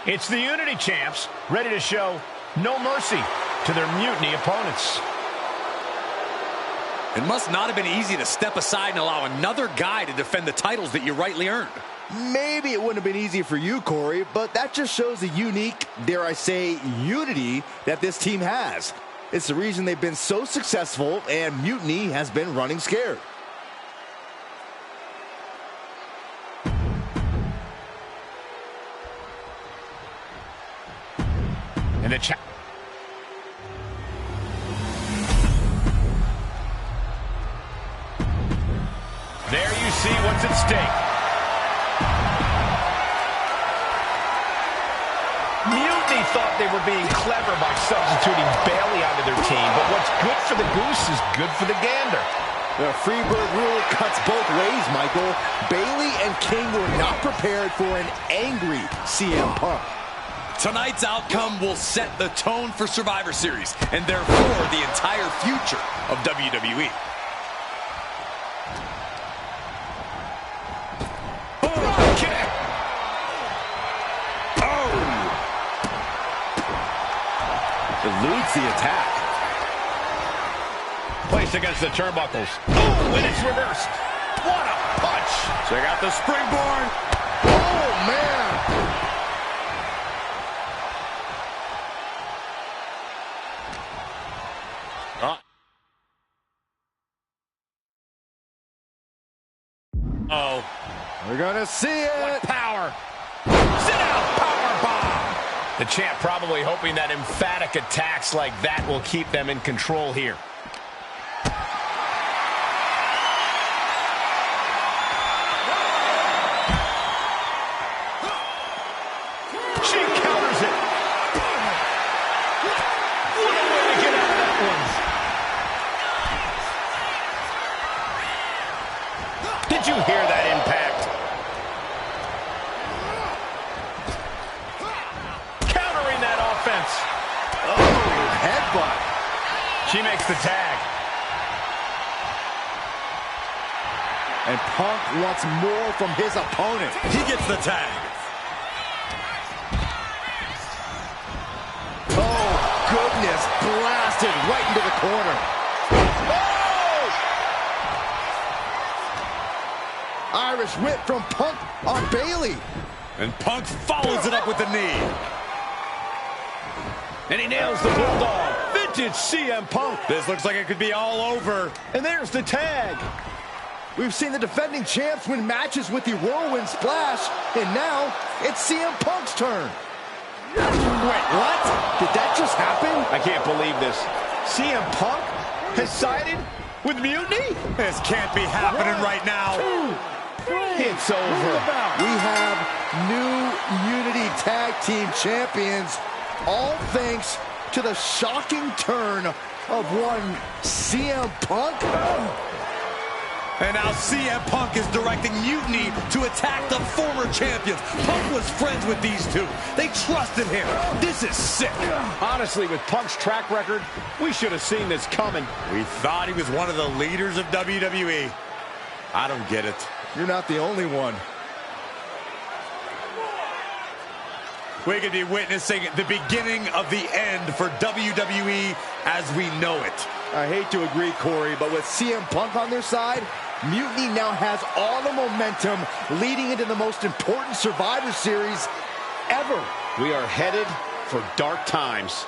It's the Unity champs, ready to show no mercy to their mutiny opponents. It must not have been easy to step aside and allow another guy to defend the titles that you rightly earned. Maybe it wouldn't have been easy for you, Corey, but that just shows the unique, dare I say, unity that this team has. It's the reason they've been so successful, and Mutiny has been running scared. And the there you see what's at stake. Mutiny thought they were being clever by substituting Bailey onto their team, but what's good for the goose is good for the gander. The Freebird rule cuts both ways, Michael. Bailey and King were not prepared for an angry CM Punk. Tonight's outcome will set the tone for Survivor Series, and therefore the entire future of WWE. Eludes the attack. Placed against the turnbuckles. Oh, and it's reversed. What a punch. Check out the springboard. Oh, man. Oh. We're going to see it. What power. Sit out, power bomb. The champ probably hoping that emphatic attacks like that will keep them in control here. She counters it. What a way to get out of that one. Did you hear that impact? Oh, headbutt. She makes the tag. And Punk wants more from his opponent. He gets the tag. Oh, goodness. Blasted right into the corner. Oh! Irish whip from Punk on Bailey. And Punk follows it up with the knee. And he nails the bulldog. Vintage CM Punk. This looks like it could be all over. And there's the tag. We've seen the defending champs win matches with the whirlwind splash, and now it's CM Punk's turn. Wait, what? Did that just happen? I can't believe this. CM Punk has sided with Mutiny? This can't be happening right now. It's over. We have new Unity Tag Team Champions, all thanks to the shocking turn of one CM Punk. And now CM Punk is directing Mutiny to attack the former champions. Punk was friends with these two. They trusted him. This is sick. Honestly, with Punk's track record, we should have seen this coming. We thought he was one of the leaders of WWE. I don't get it. You're not the only one. We could be witnessing the beginning of the end for WWE as we know it. I hate to agree, Corey, but with CM Punk on their side, Mutiny now has all the momentum leading into the most important Survivor Series ever. We are headed for dark times.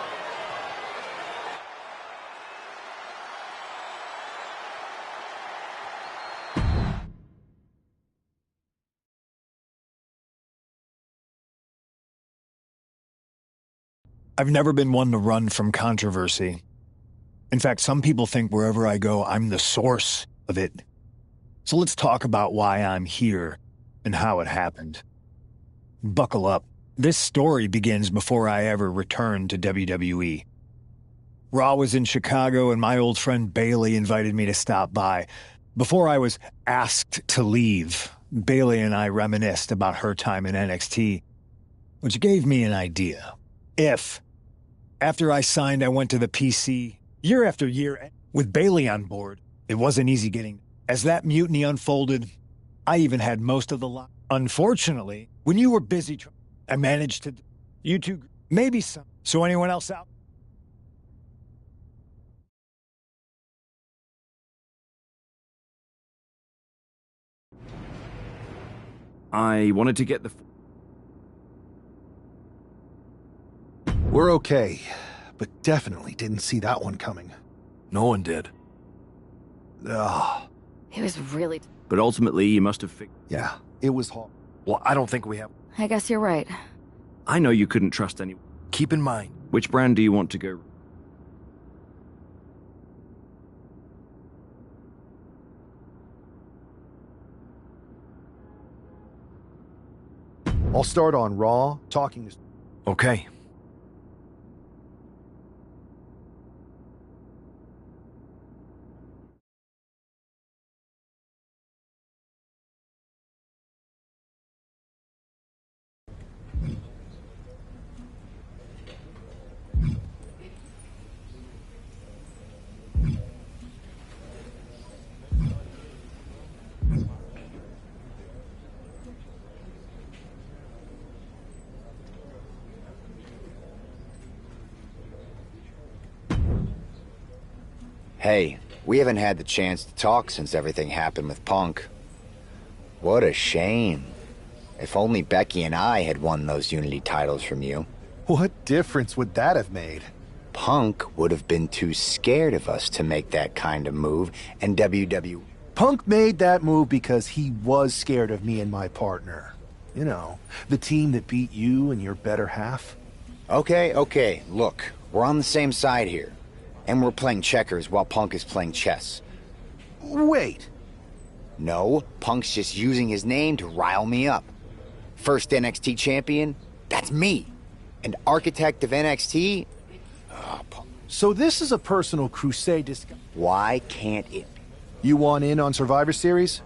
I've never been one to run from controversy. In fact, some people think wherever I go, I'm the source of it. So let's talk about why I'm here and how it happened. Buckle up. This story begins before I ever returned to WWE. Raw was in Chicago and my old friend Bailey invited me to stop by. Before I was asked to leave, Bailey and I reminisced about her time in NXT, which gave me an idea. If, after I signed, I went to the PC year after year with Bailey on board, it wasn't easy getting. As that mutiny unfolded, I even had most of the line. Unfortunately, when you were busy, I managed to You two, maybe some. So anyone else out? I wanted to get the... We're okay, but definitely didn't see that one coming. No one did. Ugh. It was really... But ultimately, you must have Yeah, it was hard. Well, I don't think we have... I guess you're right. I know you couldn't trust anyone. Keep in mind. Which brand do you want to go? I'll start on Raw, talking to... Okay. Hey, we haven't had the chance to talk since everything happened with Punk. What a shame. If only Becky and I had won those Unity titles from you. What difference would that have made? Punk would have been too scared of us to make that kind of move, and WWE... Punk made that move because he was scared of me and my partner. You know, the team that beat you and your better half. Okay, look, we're on the same side here. And we're playing checkers while Punk is playing chess. Wait. No, Punk's just using his name to rile me up. First NXT champion? That's me. And architect of NXT? So this is a personal crusade. Why can't it be? You want in on Survivor Series?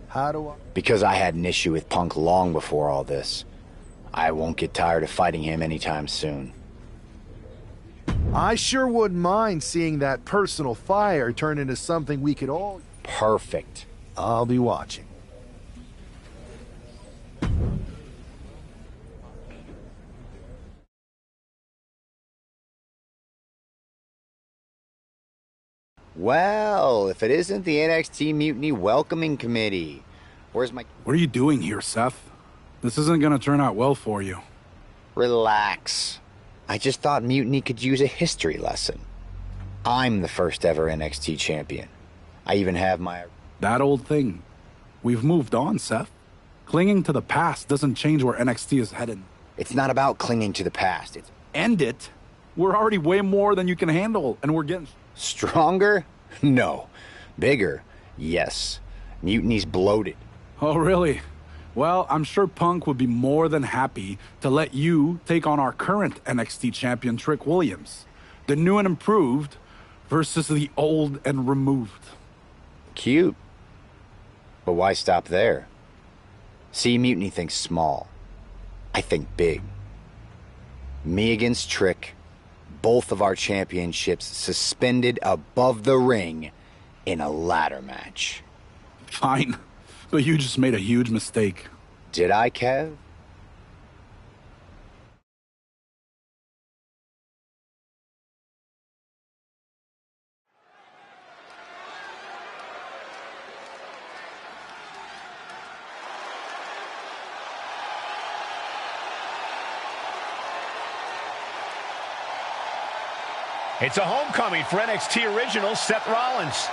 How do I... Because I had an issue with Punk long before all this. I won't get tired of fighting him anytime soon. I sure wouldn't mind seeing that personal fire turn into something we could all... Perfect. I'll be watching. Well, if it isn't the NXT Mutiny Welcoming Committee. Where's my... What are you doing here, Seth? This isn't gonna turn out well for you. Relax. I just thought Mutiny could use a history lesson. I'm the first ever NXT champion. I even have my... That old thing. We've moved on, Seth. Clinging to the past doesn't change where NXT is headed. It's not about clinging to the past. It's... End it. We're already way more than you can handle, and we're getting... Stronger? No. Bigger? Yes. Mutiny's bloated. Oh, really? Well, I'm sure Punk would be more than happy to let you take on our current NXT champion, Trick Williams. The new and improved versus the old and removed. Cute. But why stop there? See, Mutiny thinks small. I think big. Me against Trick. Both of our championships suspended above the ring in a ladder match. Fine. But you just made a huge mistake. Did I, Kev? It's a homecoming for NXT original Seth Rollins.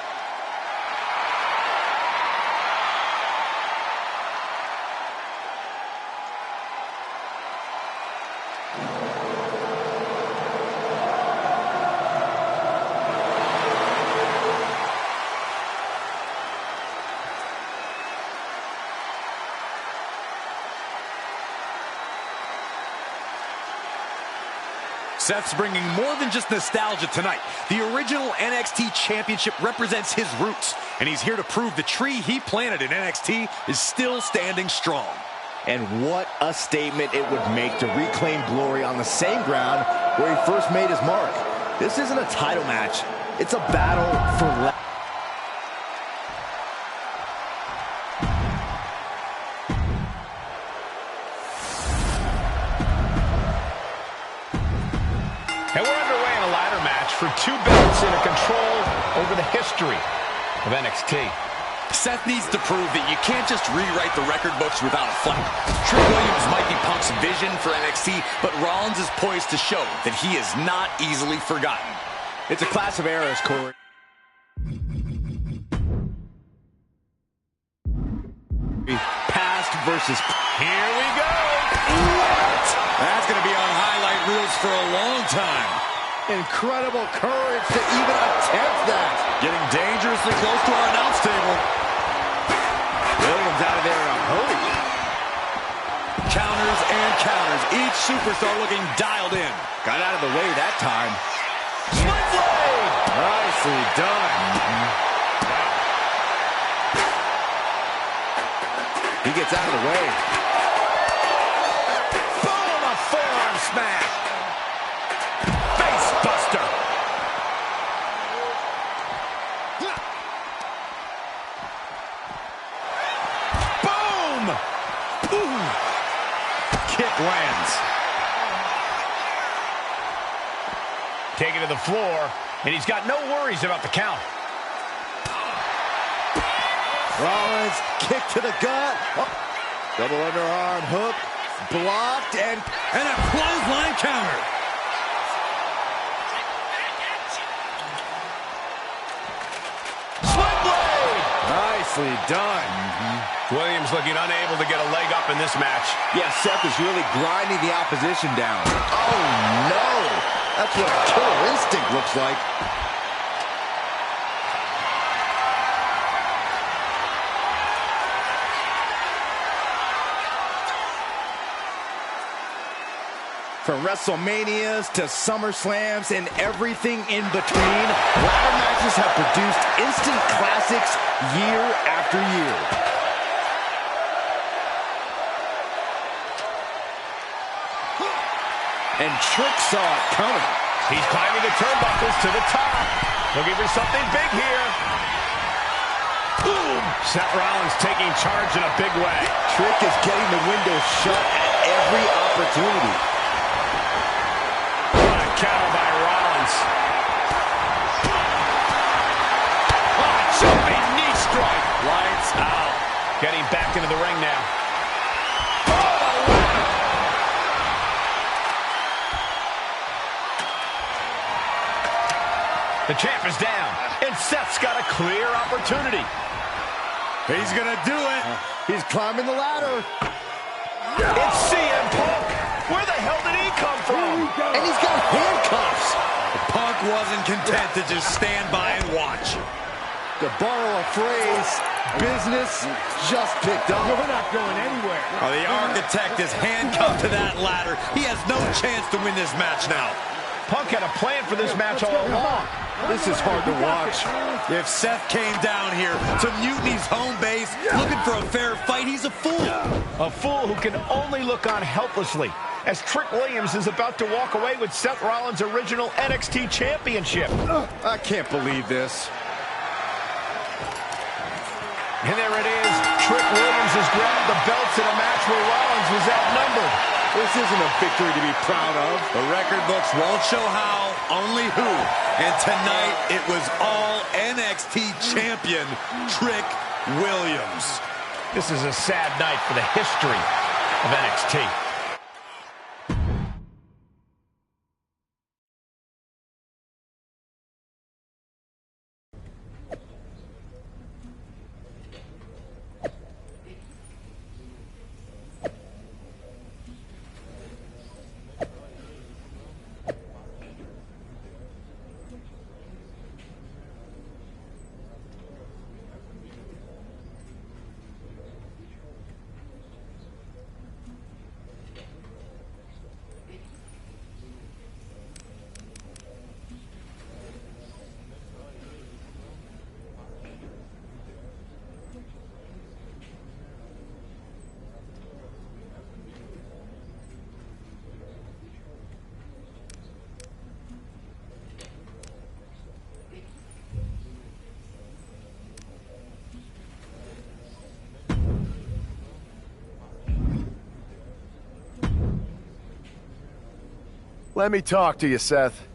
Seth's bringing more than just nostalgia tonight. The original NXT Championship represents his roots, and he's here to prove the tree he planted in NXT is still standing strong. And what a statement it would make to reclaim glory on the same ground where he first made his mark. This isn't a title match. It's a battle for... puts in a control over the history of NXT. Seth needs to prove that you can't just rewrite the record books without a fight. Trick Williams might be Punk's vision for NXT, but Rollins is poised to show that he is not easily forgotten. It's a class of errors, Corey. Past versus... Here we go. What? That's going to be on highlight reels for a long time. Incredible courage to even attempt that. Getting dangerously close to our announce table. Williams out of there in a hurry. Counters and counters. Each superstar looking dialed in. Got out of the way that time. Split blade. Nicely done. He gets out of the way. Boom, a forearm smash. Face buster. Boom. Ooh. Kick lands. Taken to the floor, and he's got no worries about the count. Rollins, kick to the gut. Oh. Double underarm hook, blocked, and a clothesline counter. Split blade. nicely done. Williams looking unable to get a leg up in this match. Yeah, Seth is really grinding the opposition down. Oh, no. That's what a killer instinct looks like. From WrestleManias to SummerSlams and everything in between, ladder matches have produced instant classics year after year. And Trick saw it coming. He's climbing the turnbuckles to the top. Looking for something big here. Boom! Seth Rollins taking charge in a big way. Trick is getting the window shut at every opportunity. Counter by Rollins. Oh, jumping knee strike. Lights out. Getting back into the ring now. The champ is down, and Seth's got a clear opportunity. He's gonna do it. He's climbing the ladder. It's CM Punk. Where the hell did he come from? And he's got handcuffs. Punk wasn't content to just stand by and watch. To borrow a phrase, business just picked up. We're not going anywhere. Oh, the architect is handcuffed to that ladder. He has no chance to win this match now. Punk had a plan for this match all along. This is hard to watch. If Seth came down here to Mutiny's home base looking for a fair fight, he's a fool. A fool who can only look on helplessly as Trick Williams is about to walk away with Seth Rollins' original NXT Championship. I can't believe this. And there it is. Trick Williams has grabbed the belts in a match where Rollins was outnumbered. This isn't a victory to be proud of. The record books won't show how, only who. And tonight, it was all NXT champion Trick Williams. This is a sad night for the history of NXT. Let me talk to you, Seth.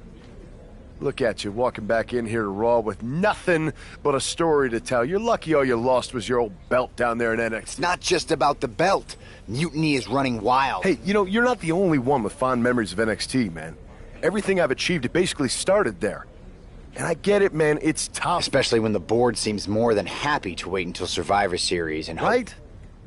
Look at you, walking back in here to Raw with nothing but a story to tell. You're lucky all you lost was your old belt down there in NXT. It's not just about the belt. Mutiny is running wild. Hey, you know, you're not the only one with fond memories of NXT, man. Everything I've achieved, it basically started there. And I get it, man, it's tough. Especially when the board seems more than happy to wait until Survivor Series and Right?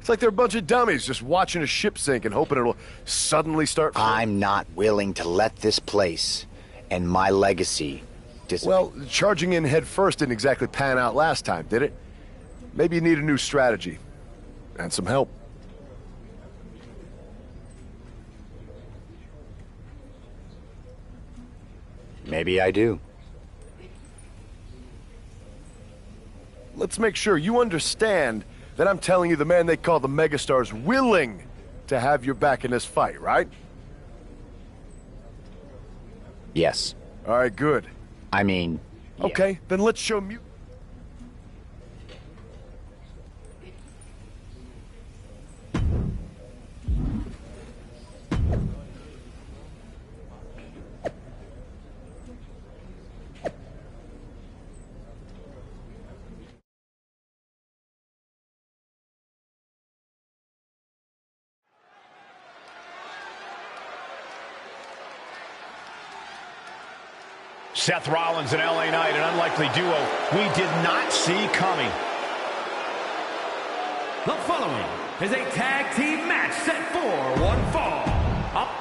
It's like they're a bunch of dummies just watching a ship sink and hoping it'll suddenly start... I'm not willing to let this place and my legacy disappear. Well, charging in head first didn't exactly pan out last time, did it? Maybe you need a new strategy. And some help. Maybe I do. Let's make sure you understand that I'm telling you the man they call the megastar's willing to have your back in this fight, right? Yes. All right, good. I mean... yeah. Okay, then let's show Seth Rollins and LA Knight, an unlikely duo we did not see coming. The following is a tag team match set for one fall. Up.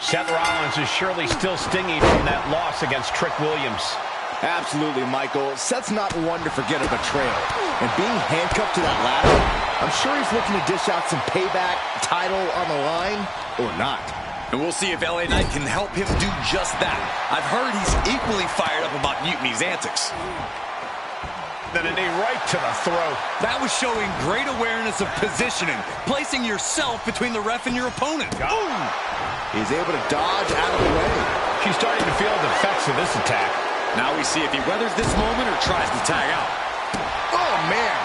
Seth Rollins is surely still stinging from that loss against Trick Williams. Absolutely, Michael. Seth's not one to forget a betrayal. And being handcuffed to that ladder, I'm sure he's looking to dish out some payback, title on the line, or not. And we'll see if LA Knight can help him do just that. I've heard he's equally fired up about Mutiny's antics. Then a knee right to the throat. That was showing great awareness of positioning, placing yourself between the ref and your opponent. Boom! He's able to dodge out of the way. She's starting to feel the effects of this attack. Now we see if he weathers this moment or tries to tag out. Oh, man.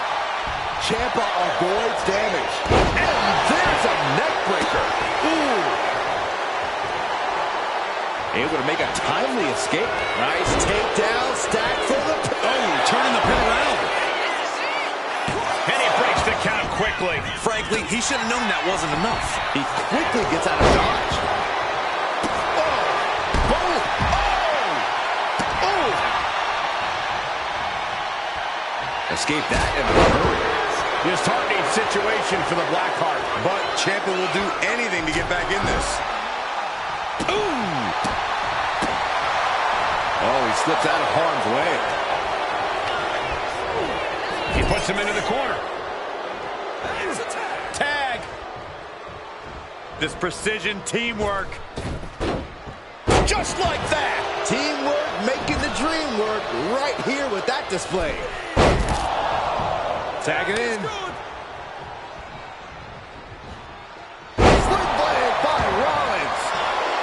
Ciampa avoids damage. And there's a neck breaker. Ooh. Able to make a timely escape. Nice takedown, stack for the... Oh, turning the pin around. And he breaks the count quickly. Frankly, he should have known that wasn't enough. He quickly gets out of dodge. Escape that in a hurry. Disheartening situation for the Blackheart. But Ciampa will do anything to get back in this. Ooh! Oh, he slips out of harm's way. He puts him into the corner. Tag. This precision teamwork. Just like that. Teamwork making the dream work right here with that display. Tag it in. Sling blade by Rollins.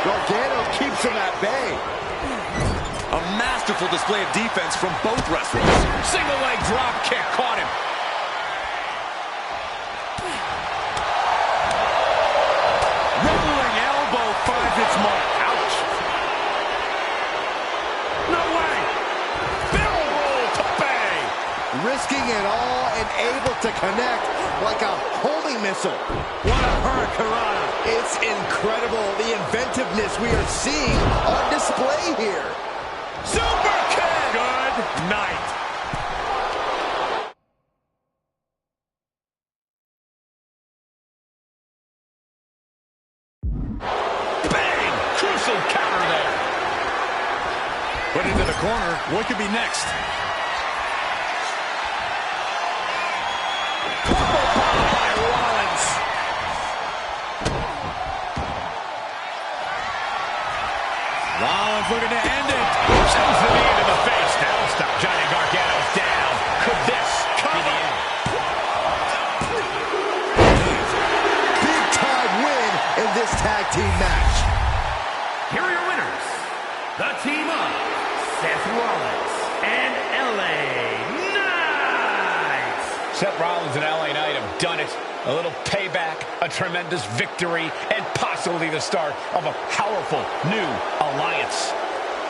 Gargano keeps him at bay. A masterful display of defense from both wrestlers. Single leg drop kick caught him. Rolling elbow finds its mark. Ouch. No way. Barrel roll to bay. Risking it all and able to connect like a homing missile. What a hurricanrana. It's incredible the inventiveness we are seeing on display here. Super kick. Good night. Bang! Crucial counter there. Put into the corner. What could be next? By Rollins. Rollins looking to end it. Sends the knee into the face. That'll stop Johnny Gargano's down. Could this be the end? Big time win in this tag team match. Here are your winners. The team of Seth Rollins and Seth Rollins and LA Knight have done it. A little payback, a tremendous victory, and possibly the start of a powerful new alliance.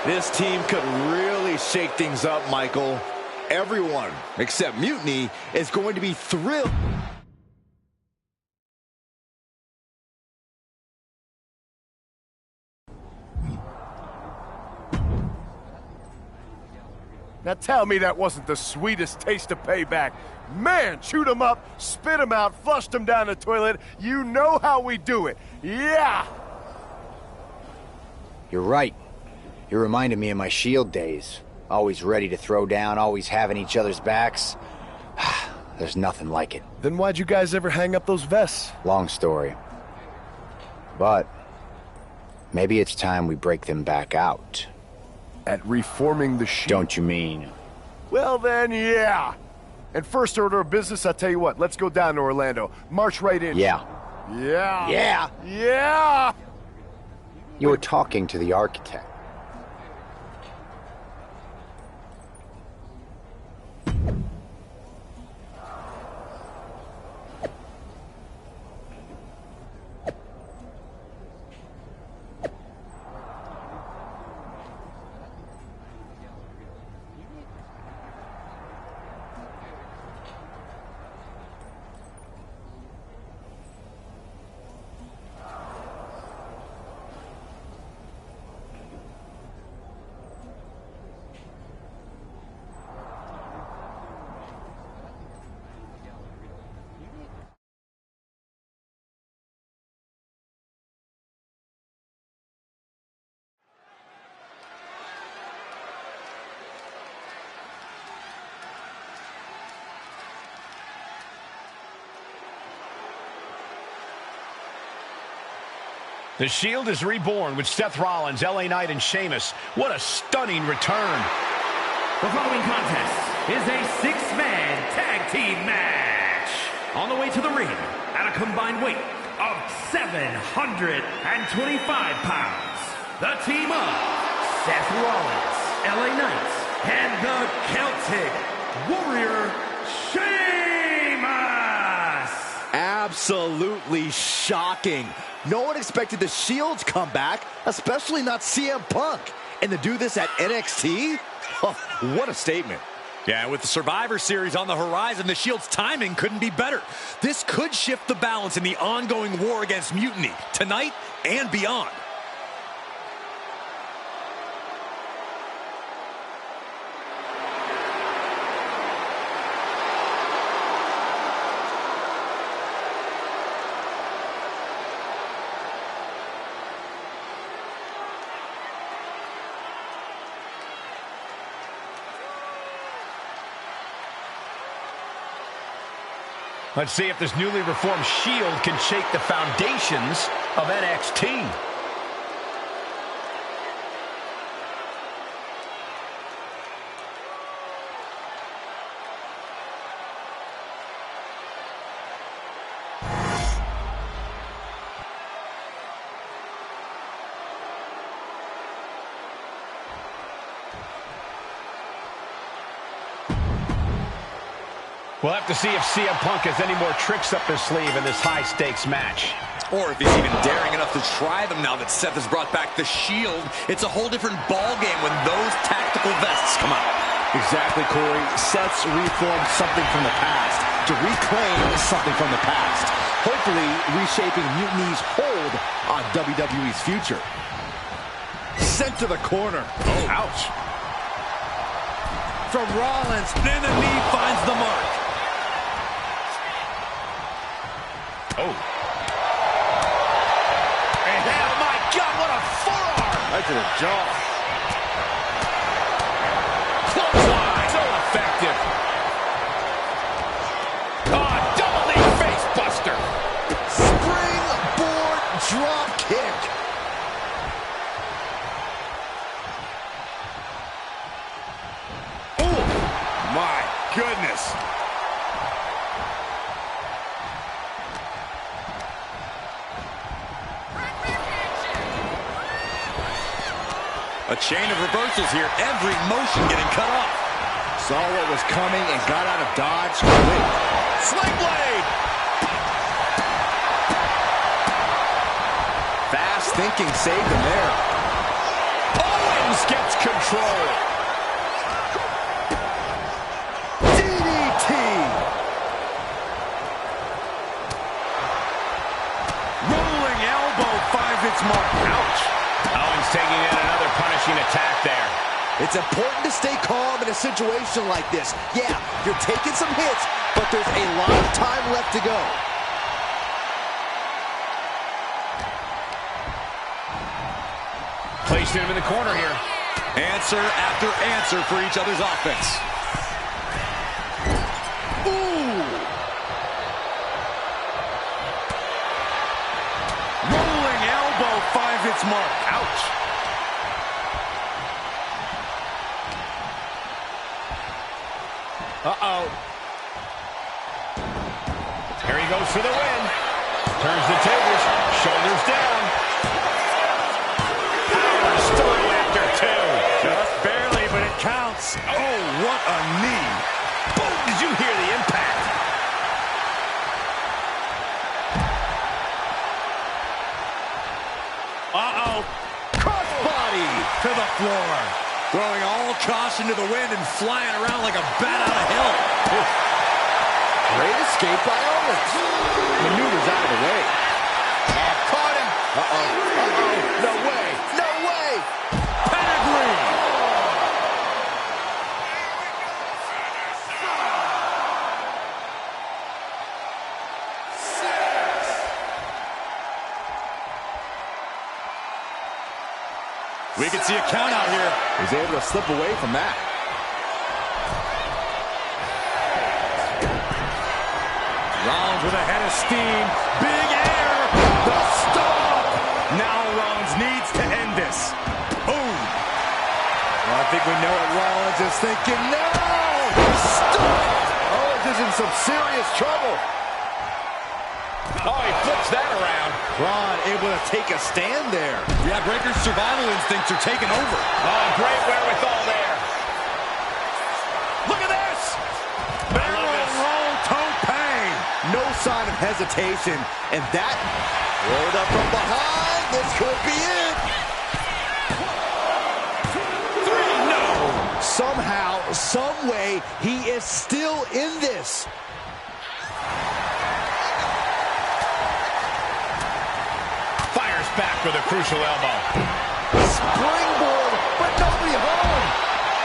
This team could really shake things up, Michael. Everyone, except Mutiny, is going to be thrilled. Now tell me that wasn't the sweetest taste of payback. Man, chewed him up, spit him out, flushed him down the toilet. You know how we do it. Yeah! You're right. You reminded me of my Shield days. Always ready to throw down, always having each other's backs. There's nothing like it. Then why'd you guys ever hang up those vests? Long story. But maybe it's time we break them back out. At reforming the Shield? Don't you mean? Well then, yeah. And first order of business, I'll tell you what. Let's go down to Orlando. March right in. Yeah. Yeah. Yeah. Yeah! You were talking to the architect. The Shield is reborn with Seth Rollins, LA Knight, and Sheamus. What a stunning return. The following contest is a six-man tag team match. On the way to the ring at a combined weight of 725 pounds. The team of Seth Rollins, LA Knight, and the Celtic Warrior Sheamus. Absolutely shocking. No one expected the Shield's comeback, especially not CM Punk. And to do this at NXT? Oh, what a statement. Yeah, with the Survivor Series on the horizon, the Shield's timing couldn't be better. This could shift the balance in the ongoing war against Mutiny, tonight and beyond. Let's see if this newly reformed Shield can shake the foundations of NXT. We'll have to see if CM Punk has any more tricks up his sleeve in this high-stakes match. Or if he's even daring enough to try them now that Seth has brought back the Shield. It's a whole different ballgame when those tactical vests come out. Exactly, Corey. Seth's reformed something from the past to reclaim something from the past. Hopefully reshaping Mutiny's hold on WWE's future. Sent to the corner. Oh, ouch. From Rollins. Then the knee finds the mark. Oh. And oh my God, what a forearm! Right to the jaw. Clothesline, so effective. Oh, double knee face buster. Springboard drop kick. Oh, my goodness. A chain of reversals here, every motion getting cut off. Saw what was coming and got out of dodge quick. Sling blade! Fast thinking saved him there. Owens gets control. DDT! Rolling elbow finds its mark. Ouch. Owens taking in another punishing attack there. It's important to stay calm in a situation like this. Yeah, you're taking some hits, but there's a lot of time left to go. Placed him in the corner here. Answer after answer for each other's offense. Ooh! Rolling elbow finds its mark. Ouch. Uh-oh. Here he goes for the win. Turns the tables. Shoulders down. Power through after two. Just barely, but it counts. Oh, what a knee. Boom! Did you hear the impact? Uh-oh. Crossbody to the floor. Throwing all caution to the wind and flying around like a bat out of hell. Great escape by Owens. Maneuvers out of the way. Caught him. Uh-oh. Uh-oh. No way. No way. Pedigree. We can see a count out here. He's able to slip away from that. Rollins with a head of steam. Big air. The stomp. Now Rollins needs to end this. Boom. Well, I think we know what Rollins is thinking now. Stop. Owens is in some serious trouble. Oh, he flips that around. Braun able to take a stand there. Yeah, Breaker's survival instincts are taking over. Oh, great wherewithal there. Look at this. Barrel roll tope. No sign of hesitation. And that rolled up from behind. This could be it. 3, no. Somehow, some way, he is still in this. Fires back with a crucial elbow. Springboard, but nobody home.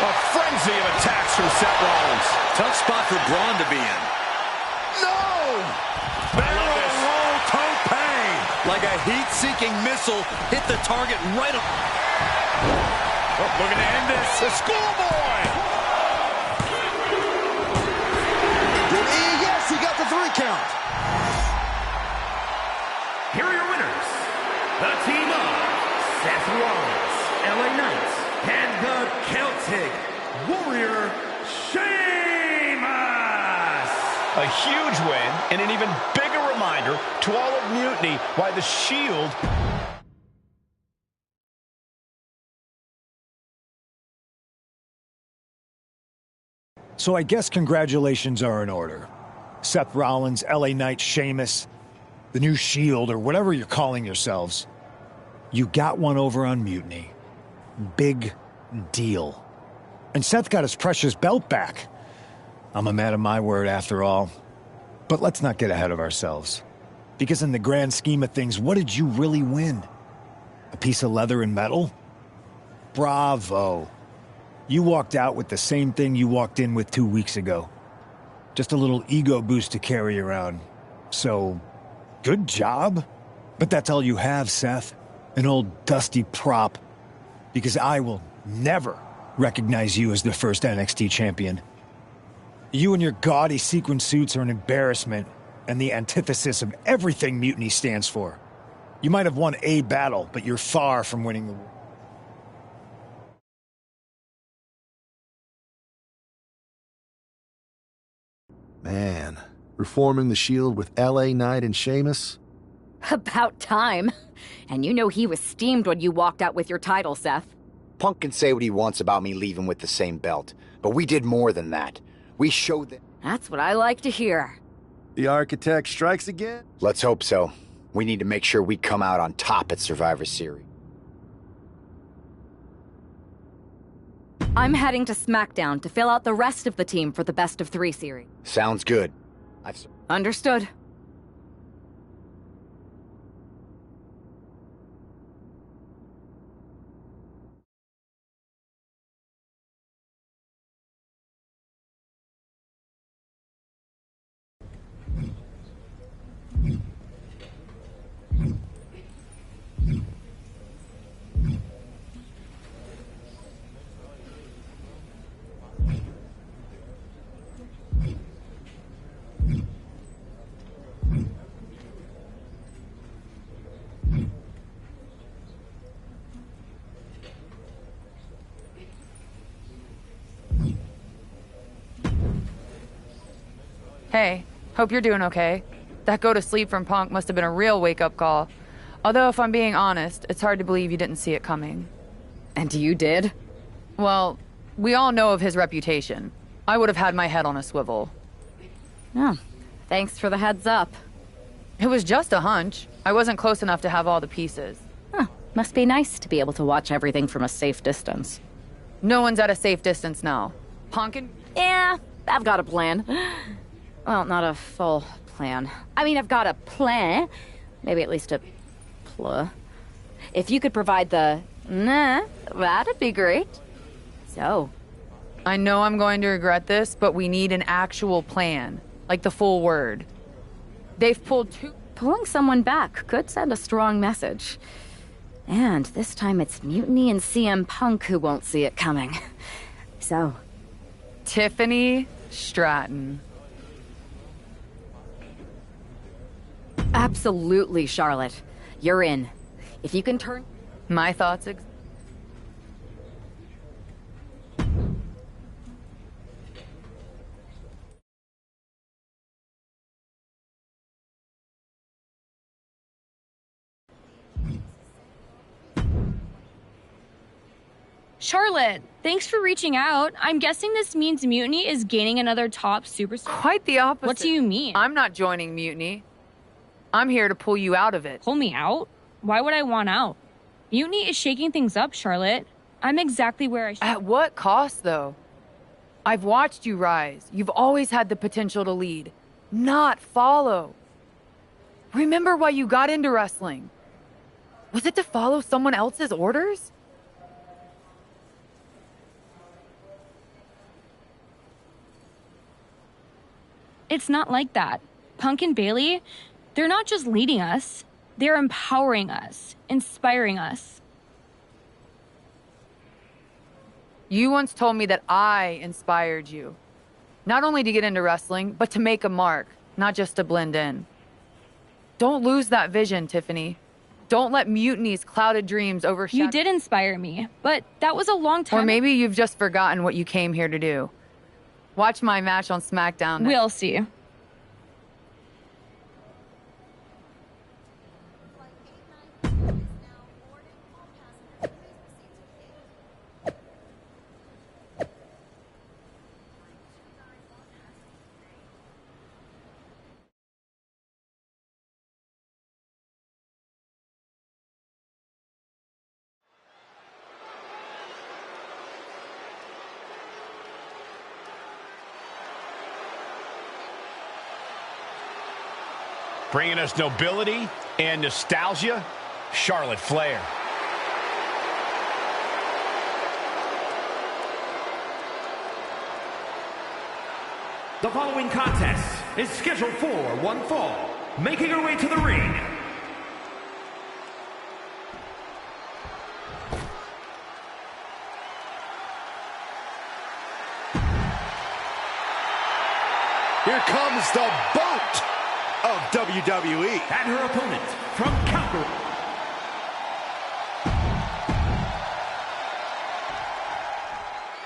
A frenzy of attacks from Seth Rollins. Tough spot for Braun to be in. No! Barrel roll tope. Like a heat-seeking missile, hit the target right up. Oh, looking to end this. The schoolboy. Did he? Yes, he got the 3 count. Here are your winners. The team of Seth Rollins, LA Knight, and the Celtic Warrior, Sheamus. A huge win and an even bigger reminder to all of Mutiny why the Shield... So I guess congratulations are in order. Seth Rollins, LA Knight, Sheamus, the new Shield, or whatever you're calling yourselves. You got one over on Mutiny. Big deal. And Seth got his precious belt back. I'm a man of my word after all. But let's not get ahead of ourselves. Because in the grand scheme of things, what did you really win? A piece of leather and metal? Bravo. You walked out with the same thing you walked in with 2 weeks ago. Just a little ego boost to carry around. So, good job. But that's all you have, Seth. An old dusty prop. Because I will never recognize you as the first NXT champion. You and your gaudy sequin suits are an embarrassment and the antithesis of everything Mutiny stands for. You might have won a battle, but you're far from winning the war. Man, reforming the Shield with LA Knight and Sheamus? About time. And you know he was steamed when you walked out with your title, Seth. Punk can say what he wants about me leaving with the same belt, but we did more than that. We showed that... That's what I like to hear. The architect strikes again? Let's hope so. We need to make sure we come out on top at Survivor Series. I'm heading to SmackDown to fill out the rest of the team for the Best of 3 series. Sounds good. Understood. Hey, hope you're doing okay. That go to sleep from Punk must have been a real wake-up call. Although, if I'm being honest, it's hard to believe you didn't see it coming. And you did? Well, we all know of his reputation. I would have had my head on a swivel. Oh, thanks for the heads up. It was just a hunch. I wasn't close enough to have all the pieces. Huh, must be nice to be able to watch everything from a safe distance. No one's at a safe distance now. Punk and... Yeah, I've got a plan. Well, not a full plan. I mean, I've got a plan. Maybe at least a pl. If you could provide the nah, that'd be great. So. I know I'm going to regret this, but we need an actual plan. Like the full word. They've pulled two... Pulling someone back could send a strong message. And this time it's Mutiny and CM Punk who won't see it coming. So. Tiffany Stratton. Absolutely, Charlotte. You're in. If you can turn... My thoughts... Charlotte, thanks for reaching out. I'm guessing this means Mutiny is gaining another top superstar. Quite the opposite. What do you mean? I'm not joining Mutiny. I'm here to pull you out of it. Pull me out? Why would I want out? Mutiny is shaking things up, Charlotte. I'm exactly where I should. At what cost, though? I've watched you rise. You've always had the potential to lead, not follow. Remember why you got into wrestling? Was it to follow someone else's orders? It's not like that. Punk and Bailey, they're not just leading us. They're empowering us, inspiring us. You once told me that I inspired you. Not only to get into wrestling, but to make a mark, not just to blend in. Don't lose that vision, Tiffany. Don't let Mutiny's clouded dreams overshadow... You did inspire me, but that was a long time... Or maybe you've just forgotten what you came here to do. Watch my match on SmackDown. We'll see. Bringing us nobility and nostalgia, Charlotte Flair. The following contest is scheduled for one fall. Making her way to the ring. Here comes the boat of WWE. And her opponent from Calgary.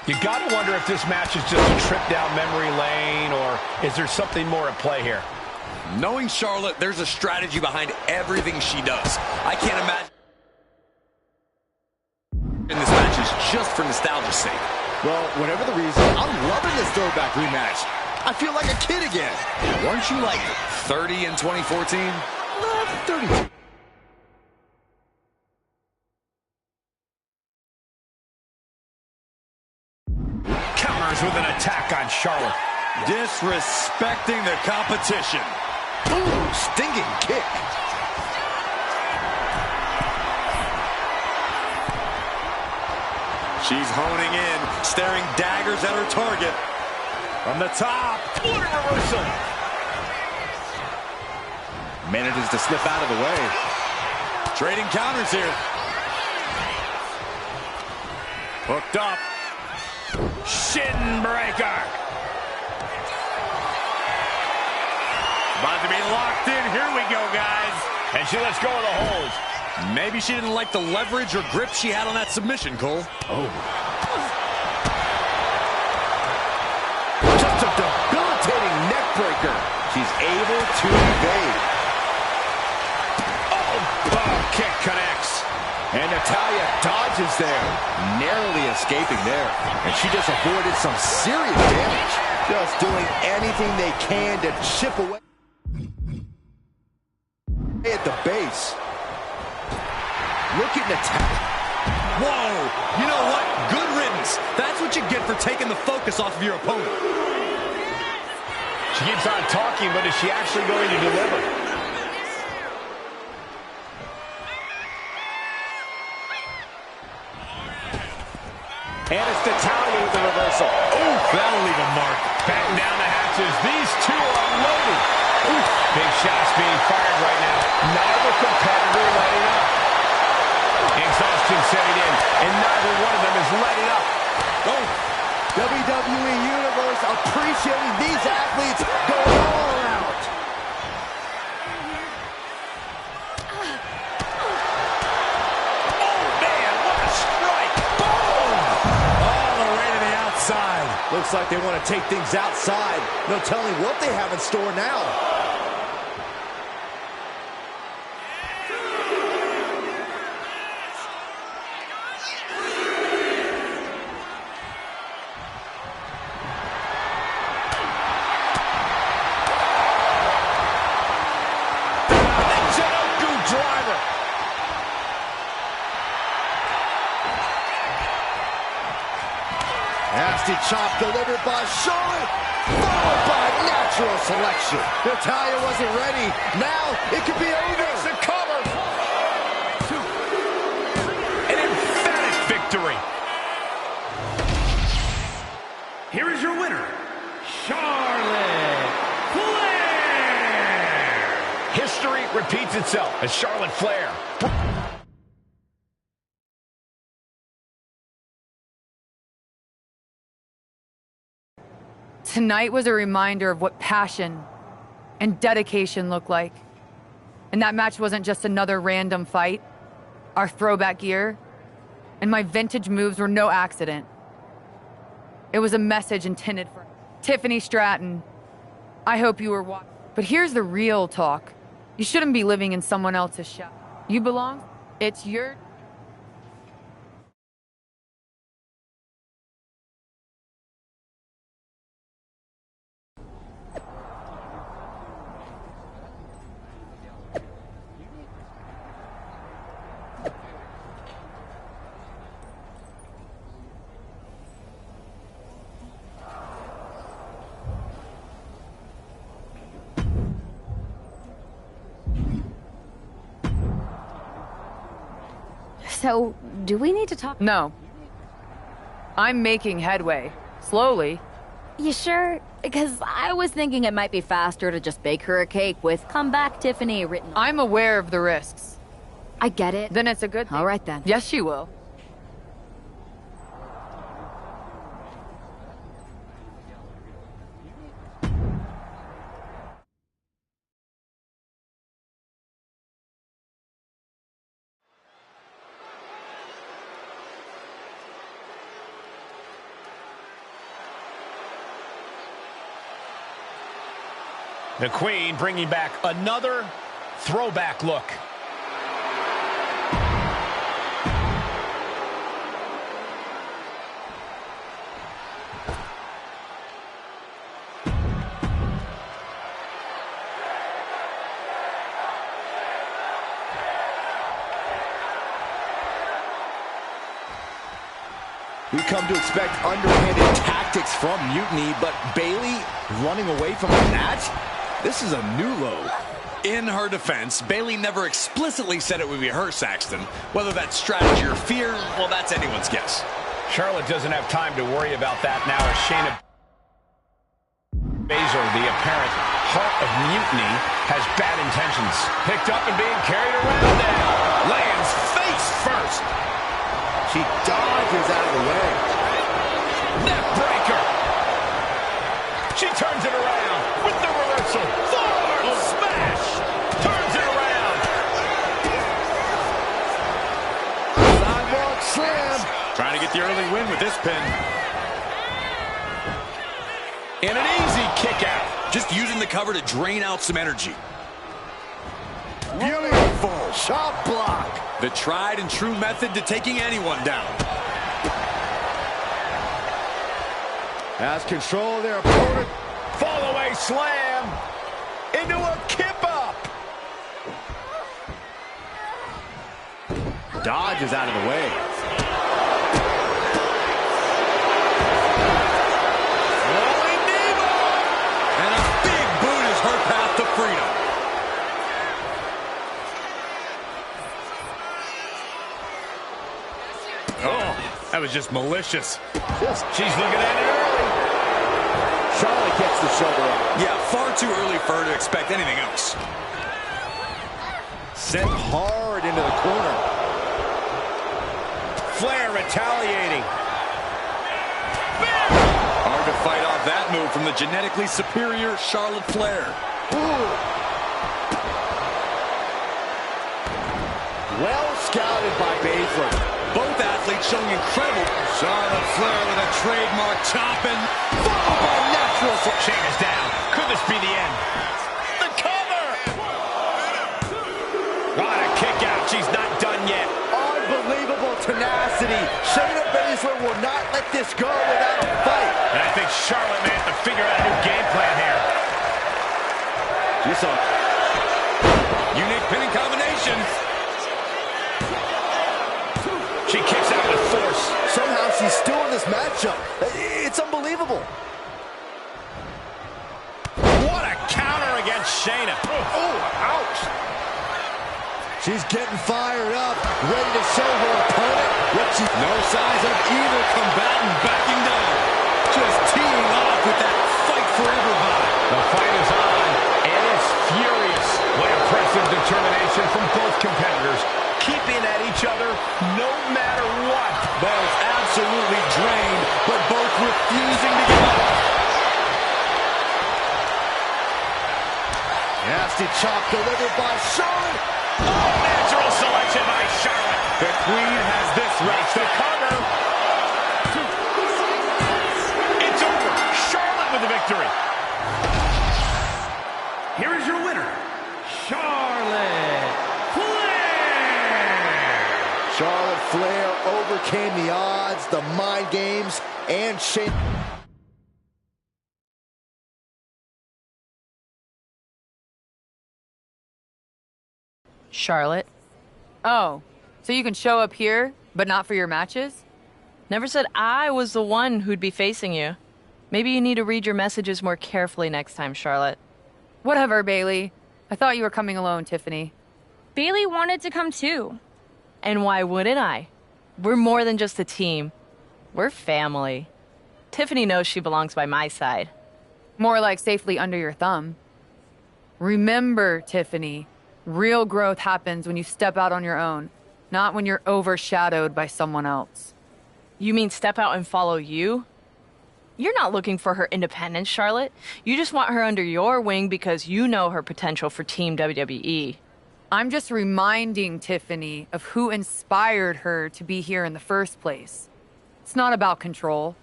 You gotta wonder if this match is just a trip down memory lane, or is there something more at play here? Knowing Charlotte, there's a strategy behind everything she does. I can't imagine. in this match is just for nostalgia's sake. Well, whatever the reason, I'm loving this throwback rematch. I feel like a kid again. Weren't you like 30 in 2014? 32. Counters with an attack on Charlotte. Disrespecting the competition. Ooh, stinging kick. She's honing in, staring daggers at her target. From the top. What a reversal. Manages to slip out of the way. Trading counters here. Hooked up. Shin breaker. About to be locked in. Here we go, guys. And she lets go of the hold. Maybe she didn't like the leverage or grip she had on that submission, Cole. Oh. Just a debilitating neck breaker. She's able to evade. Oh, kick connects. And Natalya dodges there, narrowly escaping there. And she just avoided some serious damage. Just doing anything they can to chip away at the base. Look at Natalya. Whoa! You know what? Good riddance. That's what you get for taking the focus off of your opponent. She keeps on talking, but is she actually going to deliver? And it's Natalya with the reversal. Ooh, that'll leave a mark. Batten down the hatches. These two are loaded. Oof. Big shots being fired right now. Neither competitor letting up. Exhaustion setting in, and neither one of them is letting up. Oh, WWE Universe appreciating these athletes going all out. Oh, man, what a strike. Boom! All the way to the outside. Looks like they want to take things outside. No telling what they have in store now. Nasty chop delivered by Charlotte, followed by natural selection. Natalya wasn't ready. Now it could be over. It's a cover. An emphatic victory. Here is your winner, Charlotte Flair. History repeats itself as Charlotte Flair. Tonight was a reminder of what passion and dedication look like. And that match wasn't just another random fight. Our throwback gear and my vintage moves were no accident. It was a message intended for Tiffany Stratton. I hope you were watching. But here's the real talk. You shouldn't be living in someone else's shop. You belong. It's your... So, do we need to talk? No. I'm making headway. Slowly. You sure? Because I was thinking it might be faster to just bake her a cake with "Come back, Tiffany" written on. I'm aware of the risks. I get it. Then it's a good thing. All right, then. Yes, she will. The Queen bringing back another throwback look. We come to expect underhanded tactics from Mutiny, but Bayley running away from the match? This is a new low. In her defense, Bayley never explicitly said it would be her, Saxton. Whether that's strategy or fear, well, that's anyone's guess. Charlotte doesn't have time to worry about that now as Shayna Baszler, the apparent heart of Mutiny, has bad intentions. Picked up and being carried around now. Lands face first. She dodges out of the way. Neck breaker. She turns it around with the reversal. Forward smash. Turns it around. Sidewalk slam. Trying to get the early win with this pin. And an easy kick out. Just using the cover to drain out some energy. Beautiful shot block. The tried and true method to taking anyone down. Has control of their opponent. Fall away slam. Into a kip up. Dodges out of the way. And a big boot is her path to freedom. Oh, that was just malicious. She's looking at it early. Charlotte gets the shoulder up. Yeah, far too early for her to expect anything else. Sent hard into the corner. Flair retaliating. Hard to fight off that move from the genetically superior Charlotte Flair. Ooh. Well scouted by Baszler. Both athletes showing incredible. Charlotte Flair with a trademark chopping. Followed by natural. Shayna's down. Could this be the end? The cover! What a kick out. She's not done yet. Unbelievable tenacity. Shayna Baszler will not let this go without a fight. And I think Charlotte may have to figure out a new game plan here. She's on. Unique pinning combination. She kicks out with force. Somehow she's still in this matchup. It's unbelievable. What a counter against Shayna. Oh, ouch. She's getting fired up, ready to show her opponent what she... No signs of either combatant backing down. Just teeing off with that fight forever vibe. The fight is on, and it's furious. What impressive determination from both competitors. Keeping at each other no matter what. Both absolutely drained, but both refusing to give up. Nasty chop delivered by Charlotte. Oh, natural selection by Charlotte. The Queen has this right to cover. It's over. Charlotte with the victory. Here is your winner, Charlotte Flair. Charlotte Flair overcame the odds, the mind games, and Shayna. Charlotte. Oh, so you can show up here, but not for your matches? Never said I was the one who'd be facing you. Maybe you need to read your messages more carefully next time, Charlotte. Whatever, Bayley. I thought you were coming alone, Tiffany. Bayley wanted to come too. And why wouldn't I? We're more than just a team. We're family. Tiffany knows she belongs by my side. More like safely under your thumb. Remember, Tiffany, real growth happens when you step out on your own, not when you're overshadowed by someone else. You mean step out and follow you? You're not looking for her independence, Charlotte. You just want her under your wing because you know her potential for Team WWE. I'm just reminding Tiffany of who inspired her to be here in the first place. It's not about control.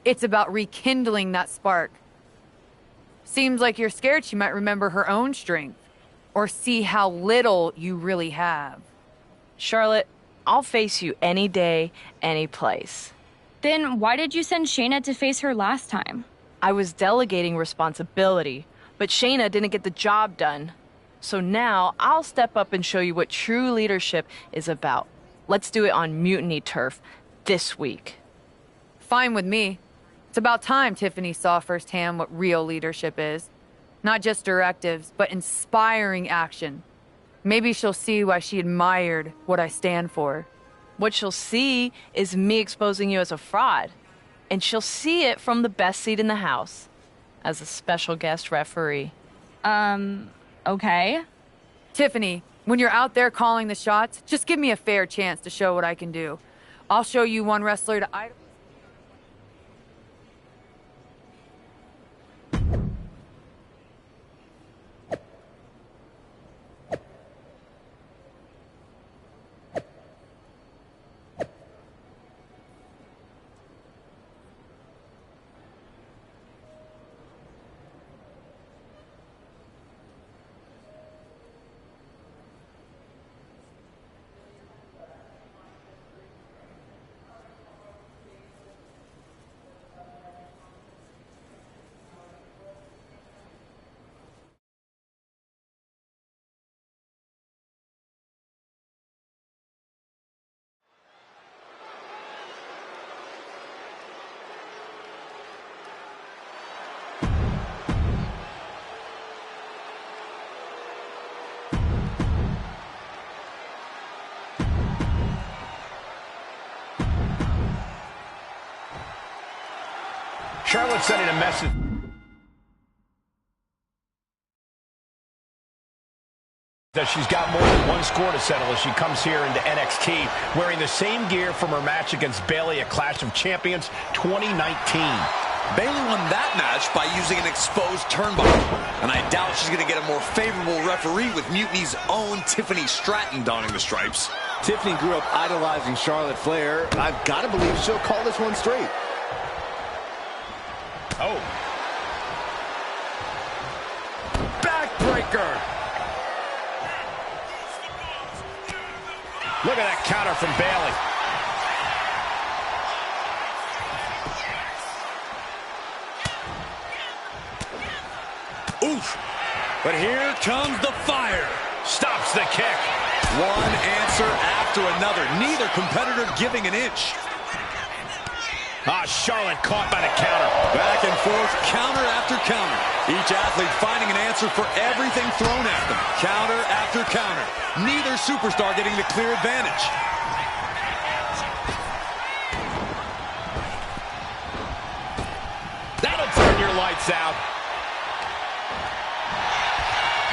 It's about rekindling that spark. Seems like you're scared she might remember her own strength or see how little you really have. Charlotte, I'll face you any day, any place. Then why did you send Shayna to face her last time? I was delegating responsibility, but Shayna didn't get the job done. So now I'll step up and show you what true leadership is about. Let's do it on Mutiny turf this week. fine with me. It's about time Tiffany saw firsthand what real leadership is. Not just directives, but inspiring action. Maybe she'll see why she admired what I stand for. What she'll see is me exposing you as a fraud. And she'll see it from the best seat in the house, as a special guest referee. Okay. Tiffany, when you're out there calling the shots, just give me a fair chance to show what I can do. I'll show you one wrestler to idolize. Charlotte sending a message that she's got more than one score to settle as she comes here into NXT wearing the same gear from her match against Bayley at Clash of Champions 2019. Bayley won that match by using an exposed turnbuckle, and I doubt she's going to get a more favorable referee with Mutiny's own Tiffany Stratton donning the stripes. Tiffany grew up idolizing Charlotte Flair. I've got to believe she'll call this one straight. Oh. Backbreaker. Look at that counter from Bayley. Oof. But here comes the fire. Stops the kick. One answer after another. Neither competitor giving an inch. Charlotte caught by the counter. Back and forth, counter after counter. Each athlete finding an answer for everything thrown at them. Counter after counter. Neither superstar getting the clear advantage. That'll turn your lights out.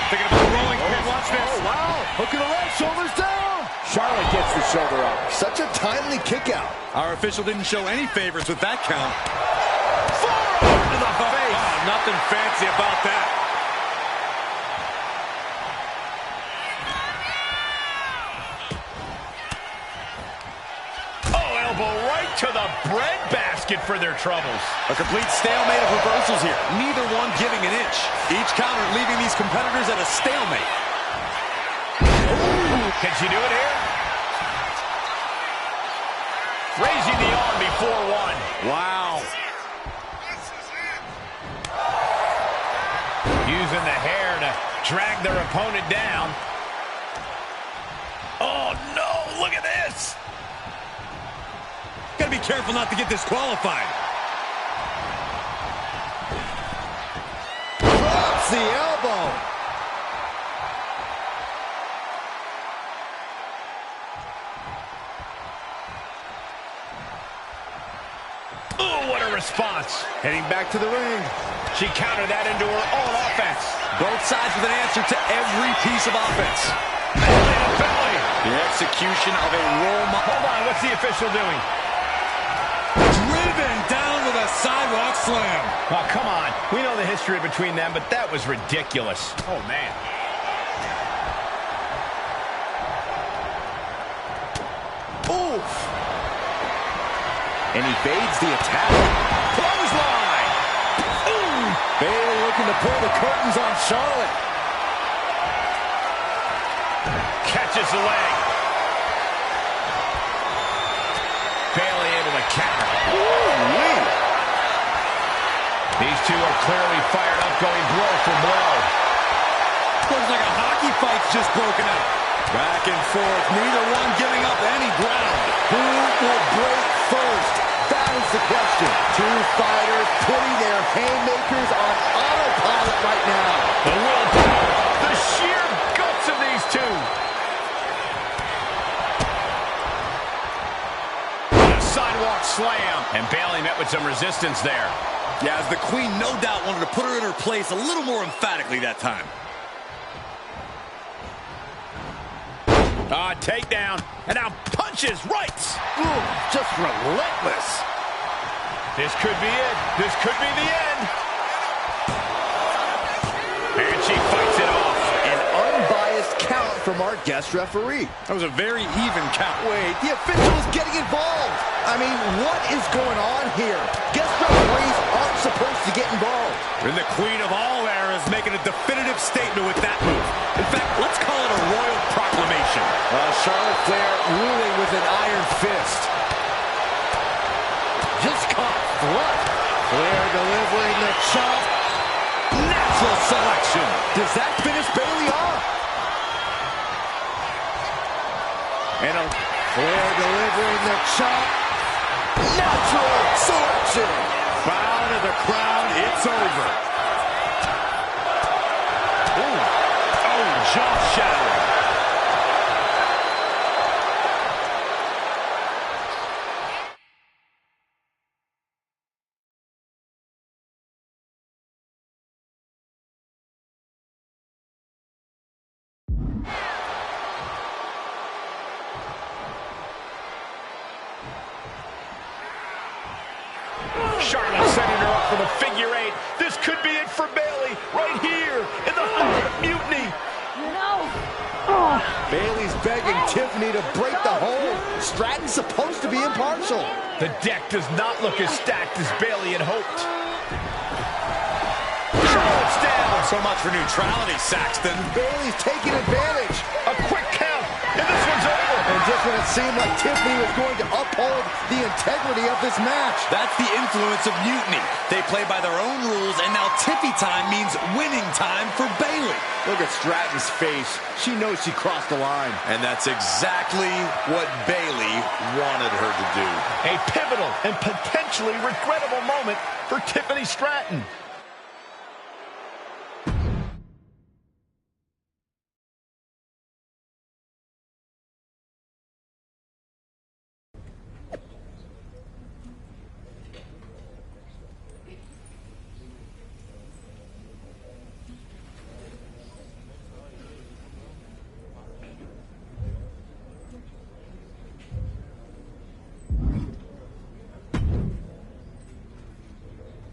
Thinking about the rolling pin. Watch this. Oh, wow. Hook of the leg, shoulders down. Charlotte gets the shoulder up. Such a timely kick out. Our official didn't show any favorites with that count. Forearm to the face. Nothing fancy about that. Elbow right to the bread basket for their troubles. A complete stalemate of reversals here. Neither one giving an inch. Each counter leaving these competitors at a stalemate. Ooh, can she do it here? Raising the arm before one. Wow. Using the hair to drag their opponent down. Oh, no, look at this. Gotta be careful not to get disqualified. Drops the elbow. Oh, what a response. Heading back to the ring. She countered that into her own offense. Both sides with an answer to every piece of offense. Belly to belly. The execution of a role model. Hold on, what's the official doing? Driven down with a sidewalk slam. Oh, come on. We know the history between them, but that was ridiculous. Oh, man. Oof. And he evades the attack. Clothesline. Ooh. Bayley looking to pull the curtains on Charlotte. Catches the leg. Bayley able to counter. Ooh-wee. These two are clearly fired up, going blow for blow. Looks like a hockey fight's just broken out. Back and forth, neither one giving up any ground. Who will break first? begs the question. Two fighters putting their haymakers on autopilot right now. The willpower, the sheer guts of these two. A sidewalk slam. And Bayley met with some resistance there. Yeah, as the Queen no doubt wanted to put her in her place a little more emphatically that time. Takedown. And now punches, rights. Ooh, just relentless. This could be it. This could be the end. And she fights it off. An unbiased count from our guest referee. That was a very even count. Wait, the official is getting involved. I mean, what is going on here? Guest referees aren't supposed to get involved. And the Queen of all eras making a definitive statement with that move. In fact, let's call it a royal proclamation. Charlotte Flair ruling with an iron fist. Just caught flush. Flair delivering the chop. Natural selection. Does that finish Bayley off? And Flair delivering the chop. Natural selection. Bow to the crowd. It's over. Ooh. Oh, jaw shattering. Charlotte setting her up for the figure eight. This could be it for Bayley right here in the heart of mutiny. No. Bayley's begging Tiffany to break the hold. Stratton's supposed to be impartial. The deck does not look as stacked as Bayley had hoped. Charlotte's down. So much for neutrality, Saxton. Bayley's taking advantage. A quick count, and this one's over. And just when it seemed like Tiffany was going to uphold the integrity of this match. That's the influence of mutiny. They play by their own rules, and now Tiffy time means winning time for Bayley. Look at Stratton's face. She knows she crossed the line. And that's exactly what Bayley wanted her to do. A pivotal and potentially regrettable moment for Tiffany Stratton.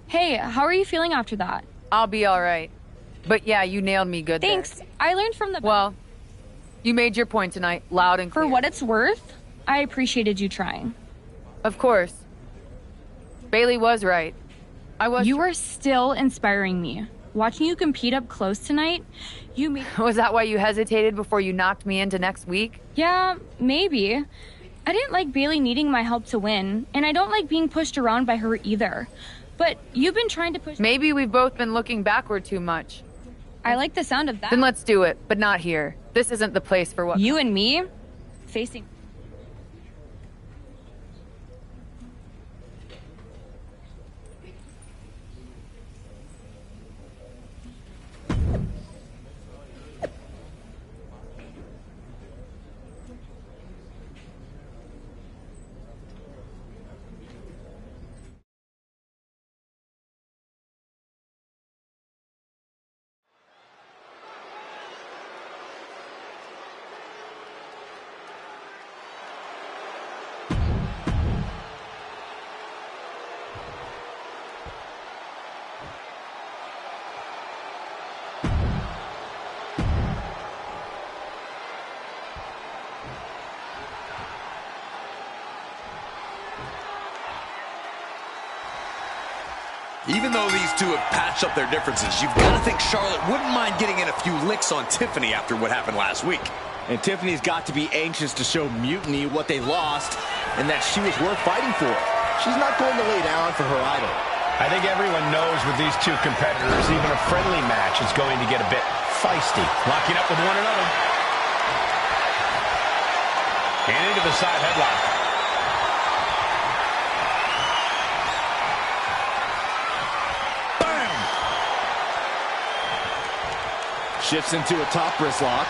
Hey, how are you feeling after that? I'll be all right. But yeah, you nailed me good Thanks. there. I learned from the... Well, you made your point tonight, loud and clear. For what it's worth, I appreciated you trying. Of course. Bayley was right. You are still inspiring me. Watching you compete up close tonight, you made... Was that why you hesitated before you knocked me into next week? Yeah, maybe. I didn't like Bayley needing my help to win, and I don't like being pushed around by her either. But you've been trying to push... Maybe we've both been looking backward too much. I like the sound of that. Then let's do it, but not here. This isn't the place for what... You and me? Facing... Even though these two have patched up their differences, you've got to think Charlotte wouldn't mind getting in a few licks on Tiffany after what happened last week. And Tiffany's got to be anxious to show Mutiny what they lost and that she was worth fighting for. She's not going to lay down for her idol. I think everyone knows with these two competitors, even a friendly match is going to get a bit feisty. Locking up with one another. And into the side headlock. Shifts into a top wrist lock.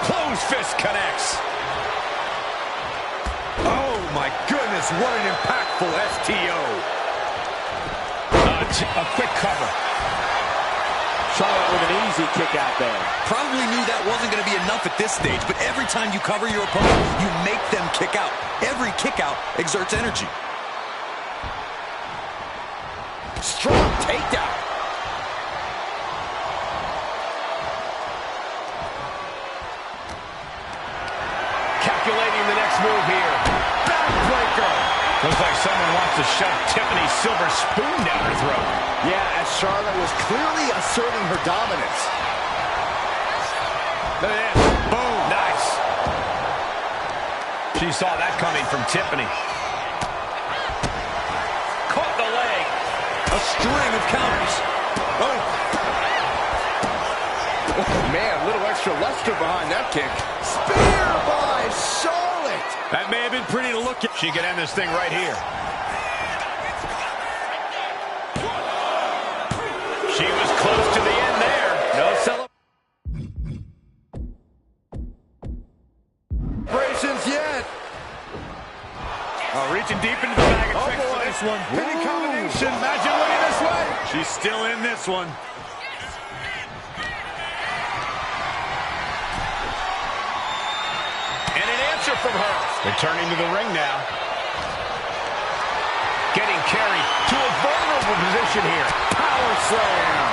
Closed fist connects. Oh my goodness, what an impactful STO. A quick cover. Charlotte with an easy kick out there. Probably knew that wasn't going to be enough at this stage, but every time you cover your opponent, you make them kick out. Every kick out exerts energy. Strong takedown. Calculating the next move here. Backbreaker. Looks like someone wants to shove Tiffany's silver spoon down her throat. Yeah, as Charlotte was clearly asserting her dominance. Look at this. Boom. Nice. She saw that coming from Tiffany. Caught the leg. A string of counters. Oh. Man, a little extra luster behind that kick. Spear by Charlotte. That may have been pretty to look at. She could end this thing right here. She was close to the end there. No celebrations yet. Oh, reaching deep into the bag of tricks for this one. Pinning combination. Imagine winning this way. She's still in this one. And an answer from her. Returning to the ring now. Getting carried to a vulnerable position here. Power slam.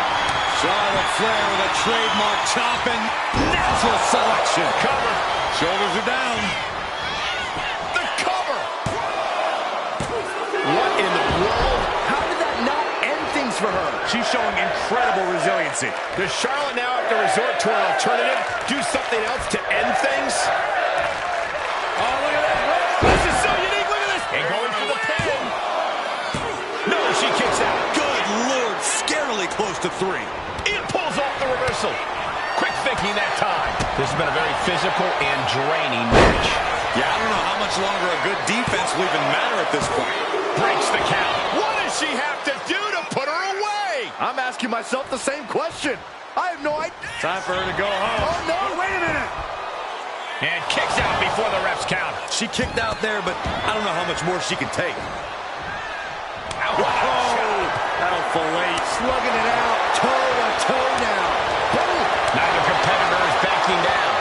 Charlotte Flair with a trademark chop and natural selection. Cover. Shoulders are down. The cover. What in the world? How did that not end things for her? She's showing incredible resiliency. Does Charlotte now have to resort to an alternative? Do something else to end things? Oh, look at that. This is so unique. Look at this. And going for the pin. No, she kicks out. Good Lord, scarily close to 3. It pulls off the reversal. Quick thinking that time. This has been a very physical and draining match. Yeah, I don't know how much longer a good defense will even matter at this point. Breaks the count. What does she have to do to put her away? I'm asking myself the same question. I have no idea. Time for her to go home. Oh, no, wait a minute. And kicks out before the ref's count. She kicked out there, but I don't know how much more she can take. That'll fillet. Slugging it out, toe-to-toe now. Boom. Neither competitor is backing down.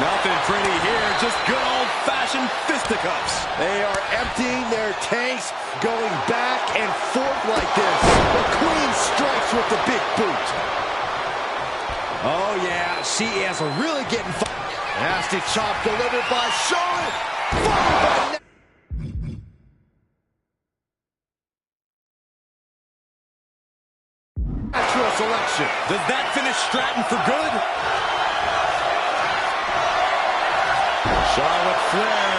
Nothing pretty here, just good old-fashioned fisticuffs. They are emptying their tanks, going back and forth like this. The Queen strikes with the big boot. Oh, yeah, she is really getting fun. Nasty chop delivered by Charlotte. Followed by natural selection. Does that finish Stratton for good? Charlotte Flair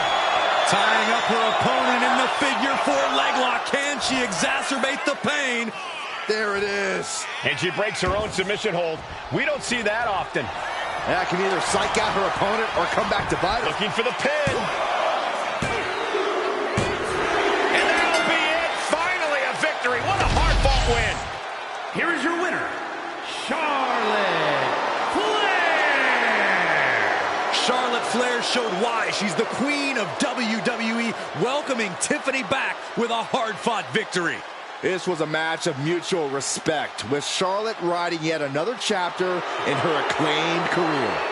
tying up her opponent in the figure 4 leg lock. Can she exacerbate the pain? There it is. And she breaks her own submission hold. We don't see that often. That can either psych out her opponent or come back to bite her. Looking for the pin. And that'll be it. Finally a victory. What a hard-fought win. Here is your winner, Charlotte Flair. Charlotte Flair showed why she's the queen of WWE, welcoming Tiffany back with a hard-fought victory. This was a match of mutual respect, with Charlotte riding yet another chapter in her acclaimed career.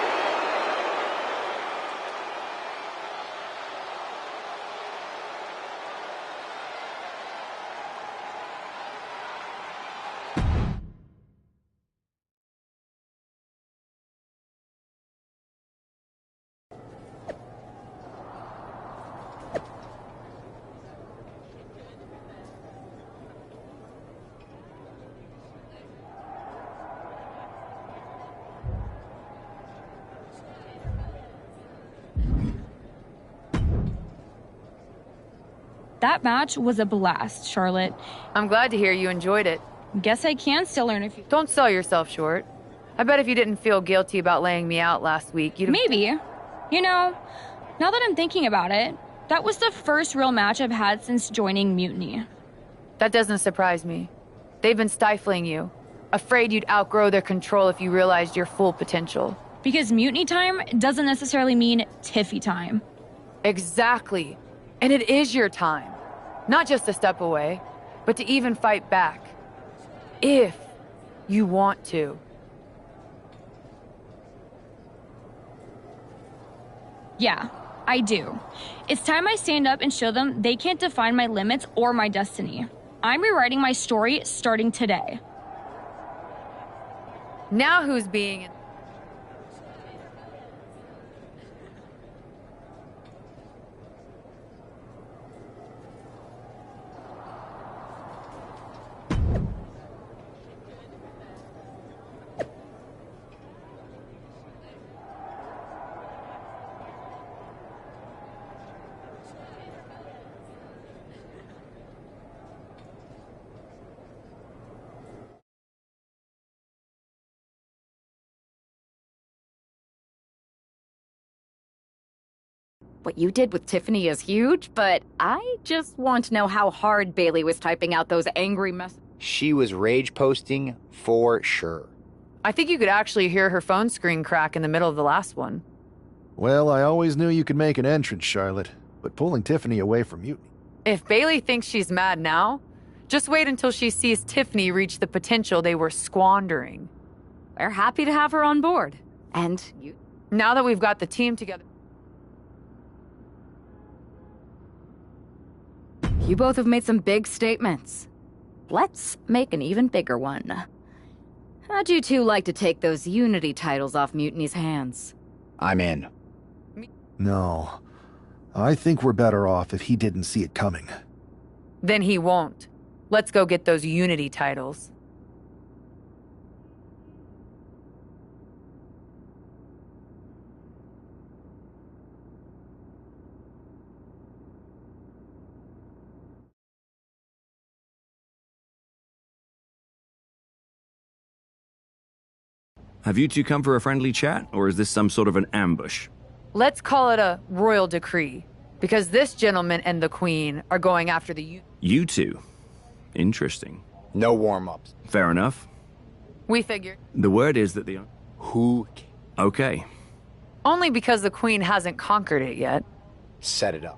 That match was a blast, Charlotte. I'm glad to hear you enjoyed it. Guess I can still learn a few. Don't sell yourself short. I bet if you didn't feel guilty about laying me out last week, you'd... Maybe. You know, now that I'm thinking about it, That was the first real match I've had since joining Mutiny. That doesn't surprise me. They've been stifling you, afraid you'd outgrow their control if you realized your full potential. Because Mutiny time doesn't necessarily mean Tiffy time. Exactly. And it is your time. Not just to step away, but to even fight back. If you want to. Yeah, I do. It's time I stand up and show them they can't define my limits or my destiny. I'm rewriting my story starting today. Now who's being... What you did with Tiffany is huge, but I just want to know how hard Bailey was typing out those angry messages. She was rage posting for sure. I think you could actually hear her phone screen crack in the middle of the last one. Well, I always knew you could make an entrance, Charlotte, but pulling Tiffany away from Mutiny. If Bailey thinks she's mad now, just wait until she sees Tiffany reach the potential they were squandering. We're happy to have her on board. And you... Now that we've got the team together... You both have made some big statements. Let's make an even bigger one. How'd you two like to take those Unity titles off Mutiny's hands? I'm in. No. I think we're better off if he didn't see it coming. Then he won't. Let's go get those Unity titles. Have you two come for a friendly chat, or is this some sort of an ambush? Let's call it a royal decree, because this gentleman and the queen are going after the... You two? Interesting. No warm-ups. Fair enough. We figured. The word is that the... Who? Okay. Only because the queen hasn't conquered it yet. Set it up.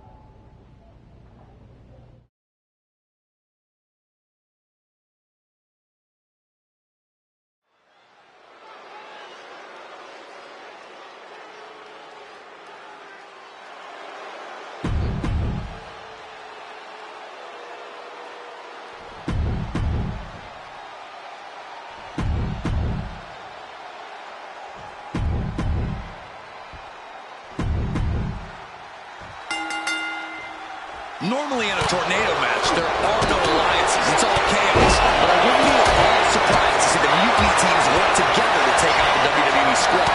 Normally in a tornado match, there are no alliances. It's all chaos. But I wouldn't be at all surprised to see the Mutiny teams work together to take on the WWE squad.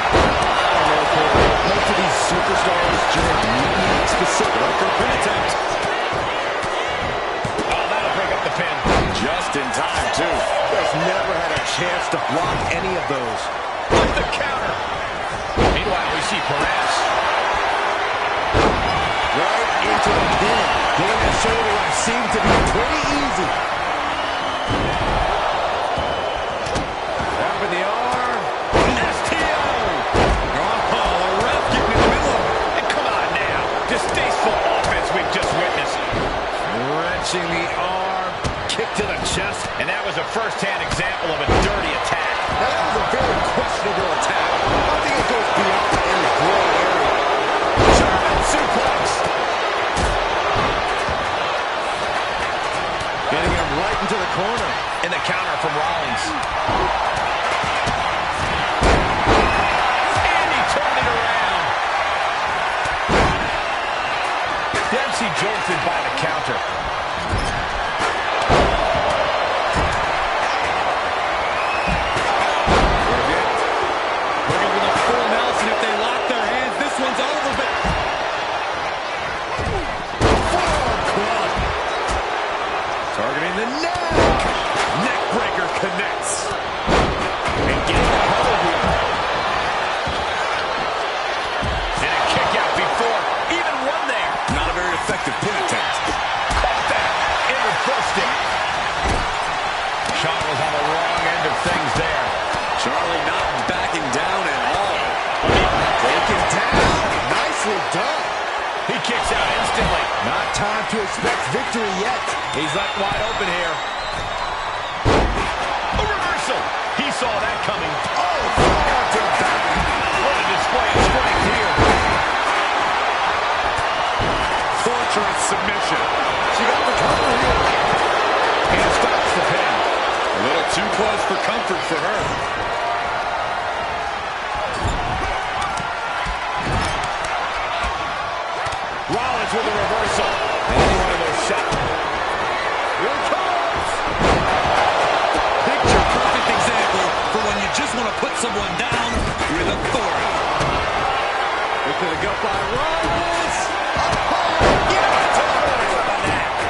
Most of these superstars join Mutiny specific for pin attempt. Oh, that'll break up the pin. Just in time, too. Has never had a chance to block any of those. With the counter. Meanwhile, we see Perez. Right into the pin. Getting that shoulder rock seemed to be pretty easy. Up in the arm. STO. Oh, the ref getting in the middle of it. And come on now. Distasteful offense we've just witnessed. Wrenching the arm. Kick to the chest. And that was a first-hand example of a dirty attack. Now, that was a very questionable attack. I think it goes beyond any gray area. German suplex. Getting him right into the corner. And the counter from Rollins. And he turned it around. Dempsey jolted by the counter. Looking for the full Nelson. If they lock their hands, this one's over, but... Targeting the neck. Neckbreaker connects. And getting the hold here. And a kick out before even one there. Not a very effective pin attempt. Caught that and reversed it. Sean was on the wrong end of things there. Charlie not backing down at all. Taken down. Nicely done. He kicks out instantly. Not time to expect victory yet. He's left wide open here. A reversal. He saw that coming. Oh, forward to the back. What a display of strength here. Fortress submission. She got the cover here. And stops the pin. A little too close for comfort for her. Rollins with a reversal. And one of those shots. Here it comes. Picture perfect example for when you just want to put someone down with authority. Look at the gut by Rollins.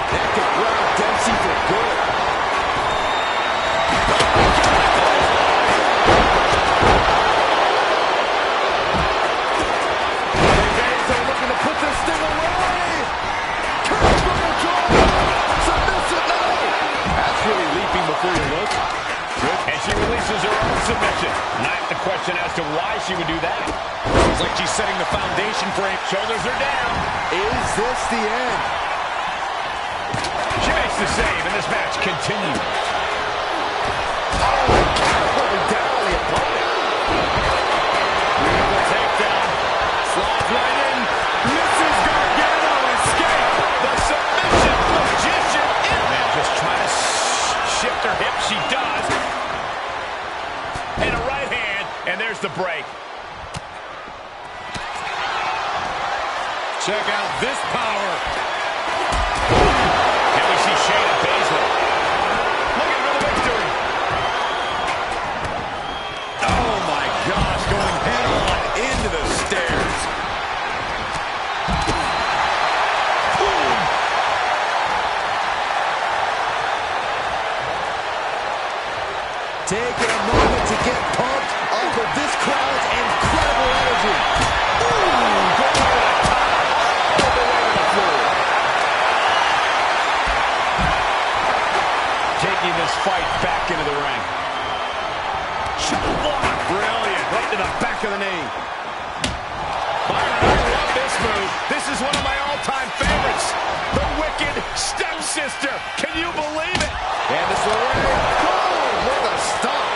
That could ground Dempsey for good. They're looking to put this thing away. Curse from the jaw. Submissive, no. That's really leaping before you look. Good. And she releases her own submission. Not the question as to why she would do that. It's like she's setting the foundation for him. Shoulders are down. Is this the end? She makes the save, and this match continues. Pulling down the opponent. Beautiful takedown. Slides right in. Misses Gargano. Escape. The submission magician in there. Just trying to shift her hip. She does. And a right hand. And there's the break. Check out this power. And we see Shayna Baszler looking for the victory. Oh my gosh, going head on into the stairs. Boom. Taking a moment to get pumped off of this crowd's incredible energy. Ooh, going over the top, all the way to the floor. Taking this fight back into the ring. Shot block. Brilliant. Right to the back of the knee. Byron, I love this move. This is one of my all-time favorites. The Wicked Stepsister. Can you believe it? Candice LeRae. What a stop.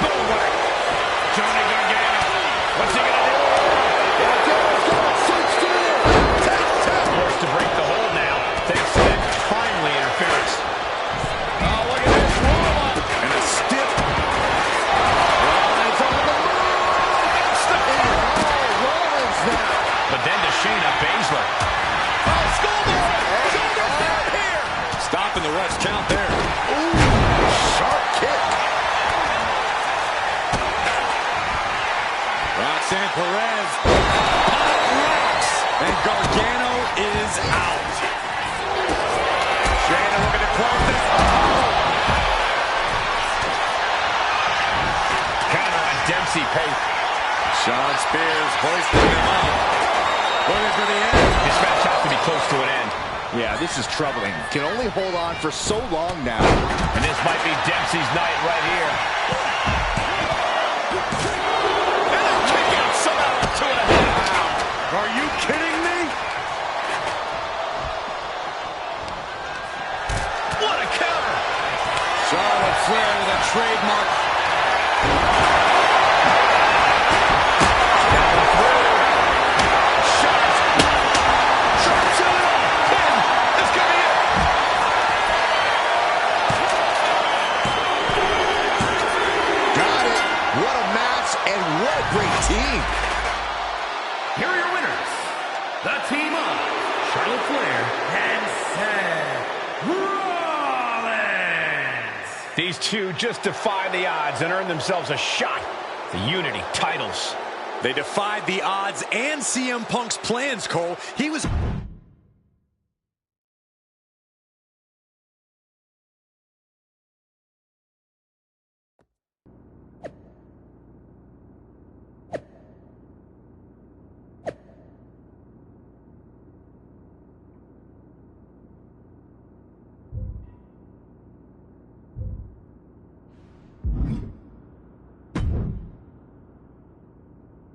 Boom, what a... Johnny Gargano. What's he going to do? Forced to break the hold now, thanks to that timely interference. Oh, look at this roll-up. And a stiff. Rollins on the move. Rollins now. But then to Shayna Baszler. Oh, schoolboy. Shoulders down here. Stopping the rush count there. Ooh, sharp kick. Roxanne Perez. Hot rocks. And Gargano is out. Shayna looking to close this. Counter on Dempsey pace. Shawn Spears hoisting him up. Looking for the end. This match has to be close to an end. Yeah, this is troubling. Can only hold on for so long now. And this might be Dempsey's night right here. And a kick out somehow 2.5. Are you kidding me? What a counter. Charlotte Flair with a trademark. Team. Here are your winners, the team of Charlotte Flair and Seth Rollins. These two just defied the odds and earned themselves a shot at the Unity titles. They defied the odds and CM Punk's plans, Cole. He was...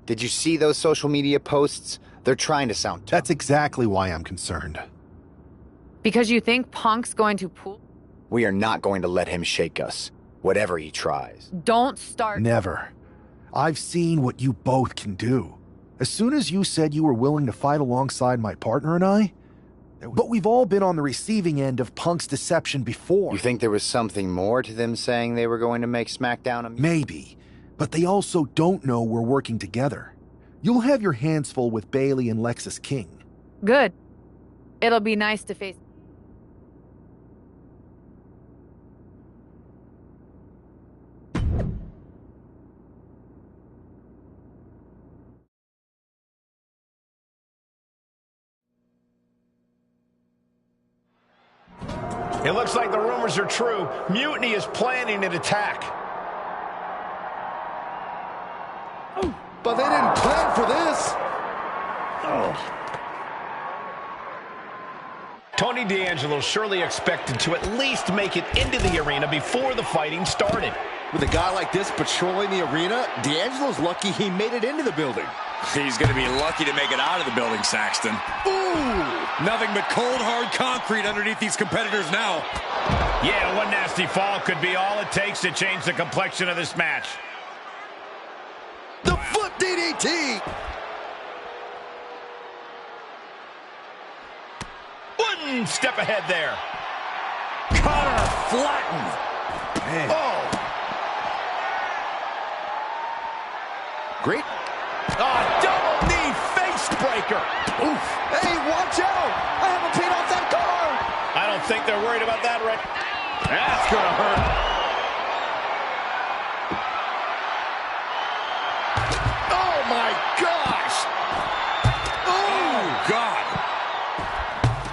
Did you see those social media posts? They're trying to sound tough. That's exactly why I'm concerned. Because you think Punk's going to pull? We are not going to let him shake us, whatever he tries. Don't start. Never. I've seen what you both can do. As soon as you said you were willing to fight alongside my partner and I, but we've all been on the receiving end of Punk's deception before. You think there was something more to them saying they were going to make SmackDown a... Maybe, but they also don't know we're working together. You'll have your hands full with Bayley and Lexis King. Good. It'll be nice to face... It looks like the rumors are true. Mutiny is planning an attack. But they didn't plan for this. Tony D'Angelo surely expected to at least make it into the arena before the fighting started. With a guy like this patrolling the arena, D'Angelo's lucky he made it into the building. He's going to be lucky to make it out of the building, Saxton. Ooh! Nothing but cold, hard concrete underneath these competitors now. Yeah, one nasty fall could be all it takes to change the complexion of this match. The foot DDT! One step ahead there. Connor flattened. Man. Oh! Great. Double knee face breaker. Oof. Hey, watch out! I haven't paid off that car! I don't think they're worried about that, Rick. That's gonna hurt. Oh my gosh! Oh, God.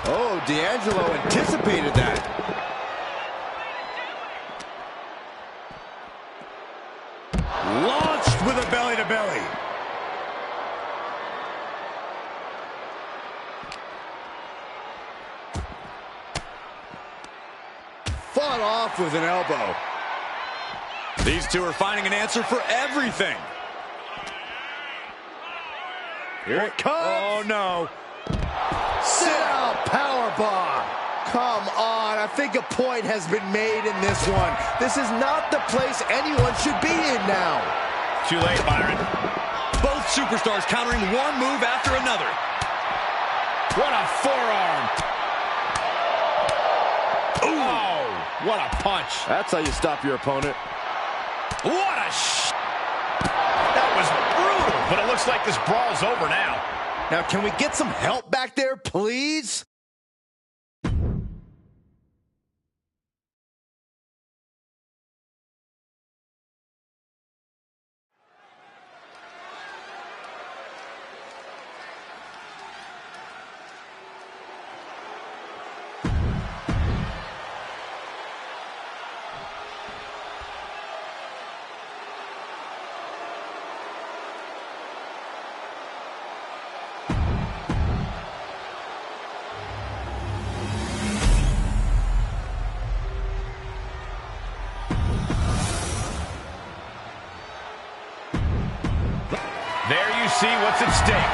Oh, D'Angelo anticipated that. Launched with a belly-to-belly. Fought off with an elbow. These two are finding an answer for everything. Here it comes. Oh, no. Sit out powerbomb. Come on, I think a point has been made in this one. This is not the place anyone should be in now. Too late, Byron. Both superstars countering one move after another. What a forearm. Ooh. Oh, what a punch. That's how you stop your opponent. What a That was brutal, but it looks like this brawl's over now. Now, can we get some help back there, please? There you see what's at stake.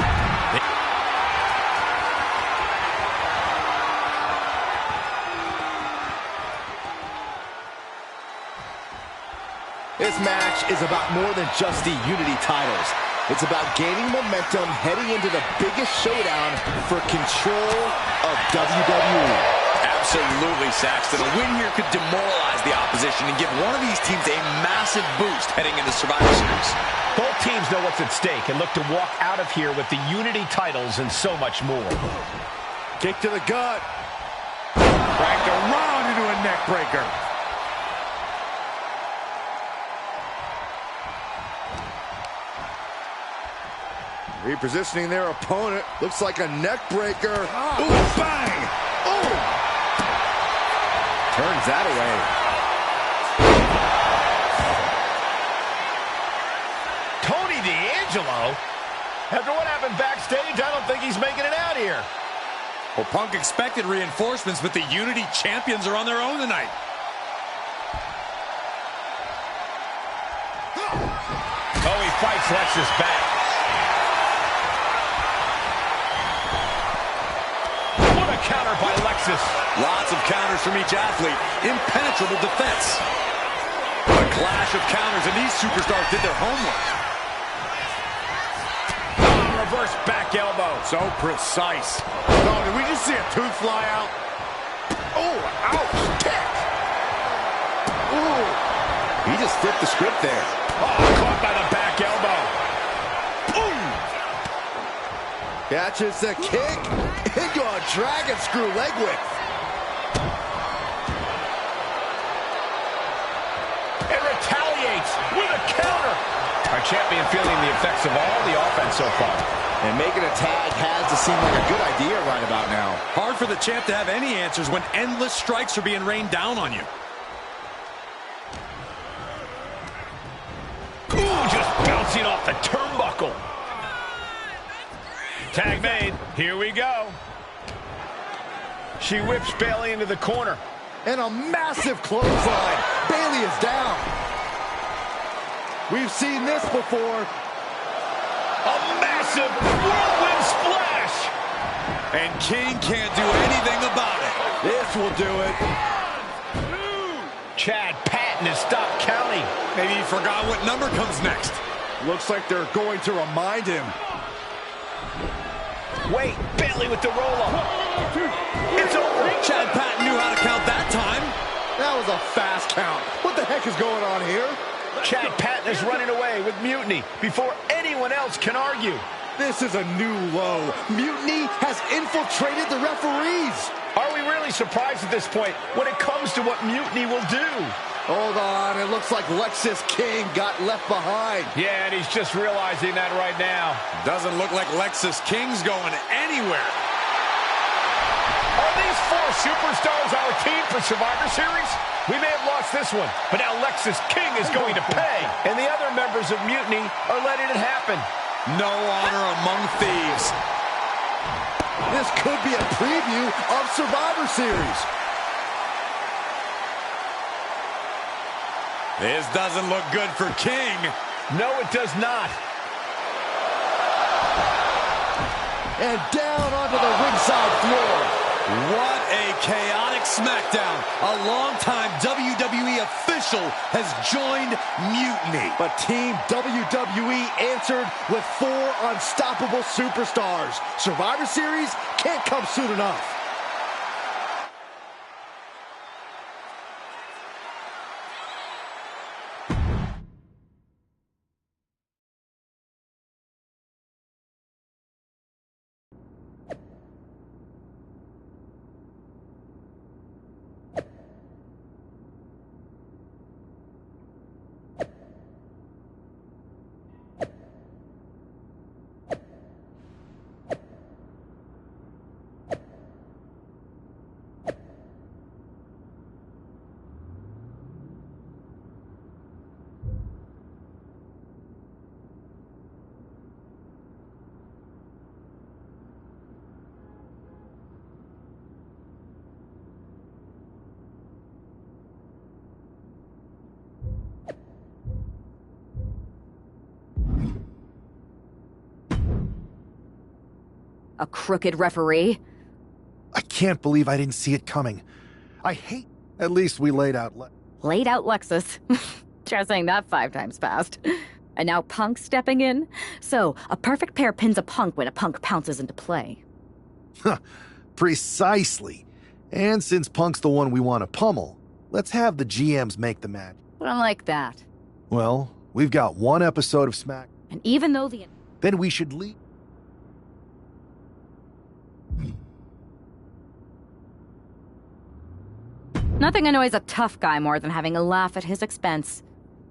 This match is about more than just the Unity titles. It's about gaining momentum heading into the biggest showdown for control of WWE. Absolutely, Saxton. A win here could demoralize the opposition and give one of these teams a massive boost heading into Survivor Series. Both teams know what's at stake and look to walk out of here with the Unity titles and so much more. Kick to the gut. Cracked around into a neck breaker. Repositioning their opponent. Looks like a neck breaker. Oh. Ooh, bang! Oh! Turns that away. Tony D'Angelo? After what happened backstage, I don't think he's making it out here. Well, Punk expected reinforcements, but the Unity champions are on their own tonight. Oh, he fights Lexis back. counter by Lexus. Lots of counters from each athlete. Impenetrable defense. A clash of counters, and these superstars did their homework. Reverse back elbow. So precise. Oh, did we just see a tooth fly out? Oh, ouch. Kick. Ooh. He just flipped the script there. Oh, caught by the back elbow. Boom. Catches the kick into a dragon screw leg whip. And retaliates with a counter. Our champion feeling the effects of all the offense so far. And making a tag has to seem like a good idea right about now. Hard for the champ to have any answers when endless strikes are being rained down on you. Ooh, just bouncing off the turnbuckle. Tag made. Here we go. She whips Bayley into the corner. And a massive clothesline. Bayley is down. We've seen this before. A massive whirlwind splash. And King can't do anything about it. This will do it. Chad Patton has stopped counting. Maybe he forgot what number comes next. Looks like they're going to remind him. Wait, Bayley with the roll-up. It's over. Chad Patton knew how to count that time. That was a fast count. What the heck is going on here? Chad Patton is running away with Mutiny before anyone else can argue. This is a new low. Mutiny has infiltrated the referees. Are we really surprised at this point when it comes to what Mutiny will do? Hold on, it looks like Lexus King got left behind. Yeah, and he's just realizing that right now. Doesn't look like Lexus King's going anywhere. Are these four superstars our team for Survivor Series? We may have lost this one, but now Lexus King is going to pay. And the other members of Mutiny are letting it happen. No honor among thieves. This could be a preview of Survivor Series. This doesn't look good for King. No, it does not. And down onto the ringside floor. What a chaotic SmackDown. A longtime WWE official has joined Mutiny. But Team WWE answered with 4 unstoppable superstars. Survivor Series can't come soon enough. A crooked referee? I can't believe I didn't see it coming. I hate... At least we laid out... Laid out Lexus. Try saying that 5 times fast. And now Punk's stepping in? So, a perfect pair pins a Punk when a Punk pounces into play. Precisely. And since Punk's the one we want to pummel, let's have the GMs make the match. I don't like that. Well, we've got 1 episode of Smack. And even though the... Then we should leave... Nothing annoys a tough guy more than having a laugh at his expense.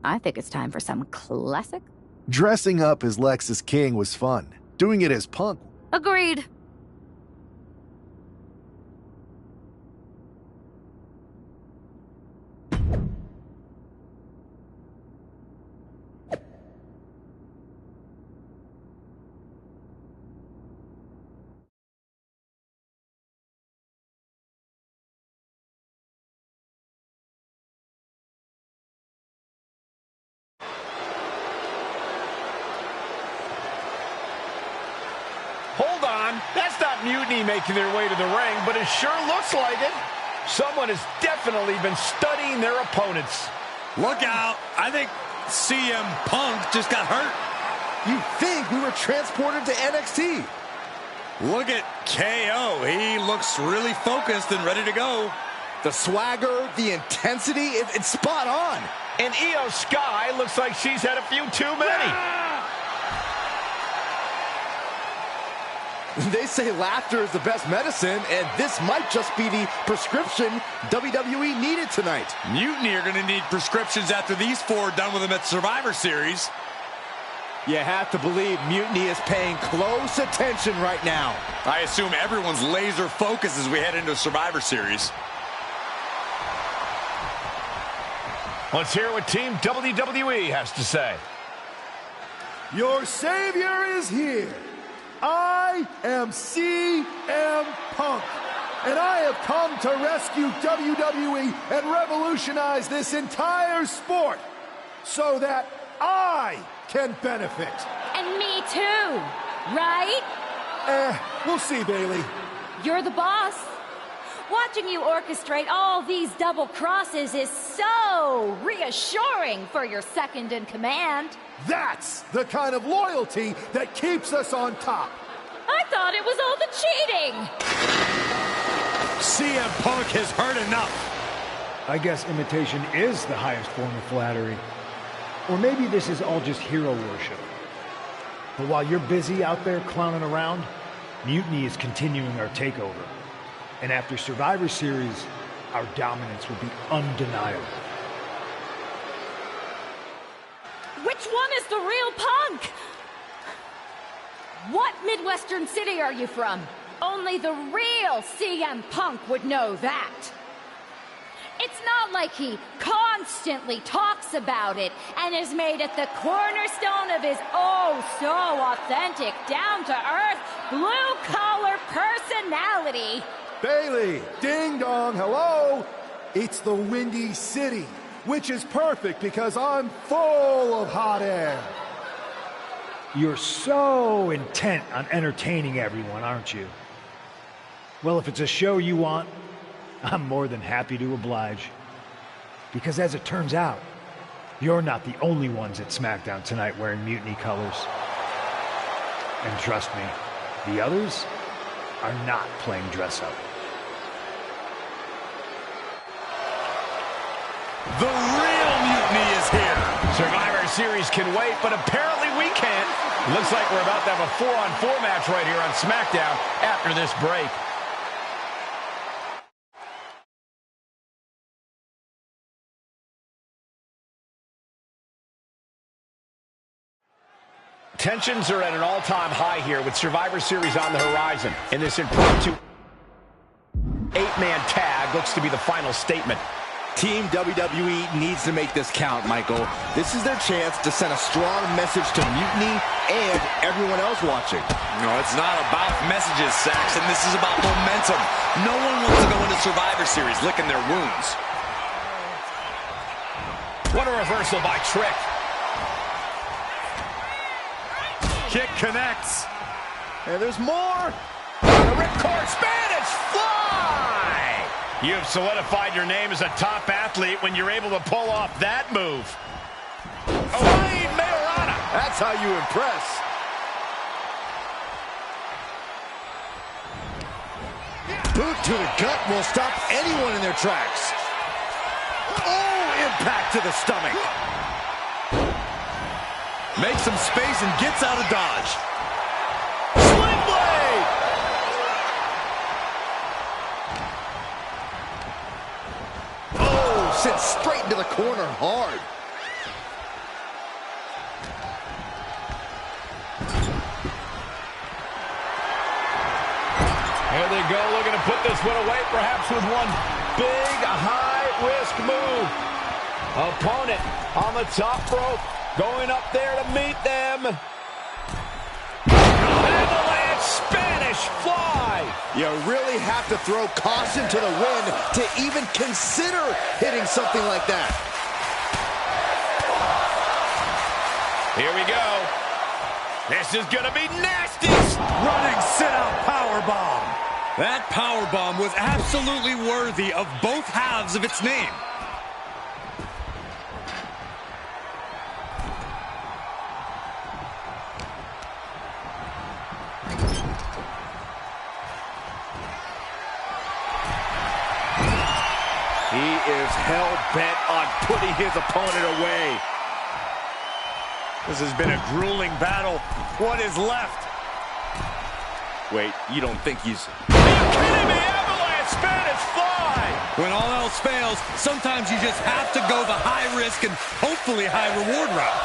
I think it's time for some classic. Dressing up as Lexus King was fun. Doing it as Punk. Agreed. That's not Mutiny making their way to the ring, but it sure looks like it. Someone has definitely been studying their opponents. Look out. I think CM Punk just got hurt. You think we were transported to NXT? Look at KO. He looks really focused and ready to go. The swagger, the intensity, it's spot on. And Io Sky looks like she's had a few too many. They say laughter is the best medicine, and this might just be the prescription WWE needed tonight. Mutiny are going to need prescriptions after these four are done with them at Survivor Series. You have to believe Mutiny is paying close attention right now. I assume everyone's laser focus as we head into Survivor Series. Let's hear what Team WWE has to say. Your savior is here. I am CM Punk, and I have come to rescue WWE and revolutionize this entire sport so that I can benefit. And me too, right? We'll see, Bailey. You're the boss. Watching you orchestrate all these double crosses is so reassuring for your second in command. That's the kind of loyalty that keeps us on top. I thought it was all the cheating. CM Punk has heard enough. I guess imitation is the highest form of flattery. Or maybe this is all just hero worship. But while you're busy out there clowning around, Mutiny is continuing our takeover. And after Survivor Series, our dominance will be undeniable. Which one is the real Punk? What Midwestern city are you from? Only the real CM Punk would know that. It's not like he constantly talks about it and has made it the cornerstone of his oh-so-authentic, down-to-earth, blue-collar personality. Bailey, ding dong, hello. It's the Windy City, which is perfect because I'm full of hot air. You're so intent on entertaining everyone, aren't you? Well, if it's a show you want, I'm more than happy to oblige. Because as it turns out, you're not the only ones at SmackDown tonight wearing Mutiny colors. And trust me, the others are not playing dress up. The real Mutiny is here. Survivor Series can wait, but apparently we can't. Looks like we're about to have a 4-on-4 match right here on SmackDown after this break. Tensions are at an all-time high here with Survivor Series on the horizon. And this impromptu 8-man tag looks to be the final statement. Team WWE needs to make this count, Michael. This is their chance to send a strong message to Mutiny and everyone else watching. No, it's not about messages, Saxon. This is about momentum. No one wants to go into Survivor Series licking their wounds. What a reversal by Trick. Kick connects. And there's more. The ripcord Spanish fly. You have solidified your name as a top athlete when you're able to pull off that move. Flying Mayorana. That's how you impress. Boot to the gut will stop anyone in their tracks. Oh, impact to the stomach. Makes some space and gets out of dodge. Sling blade! Oh, sent straight into the corner hard. There they go, looking to put this one away, perhaps with one big high-risk move. Opponent on the top rope, going up there to meet them. Avalanche Spanish fly. You really have to throw caution to the wind to even consider hitting something like that. Here we go. This is going to be nasty. Running sit-out powerbomb. That powerbomb was absolutely worthy of both halves of its name. He is hell-bent on putting his opponent away. This has been a grueling battle. What is left? Wait, you don't think he's... Are you kidding me? Avalanche Spanish fly! When all else fails, sometimes you just have to go the high risk and hopefully high reward route.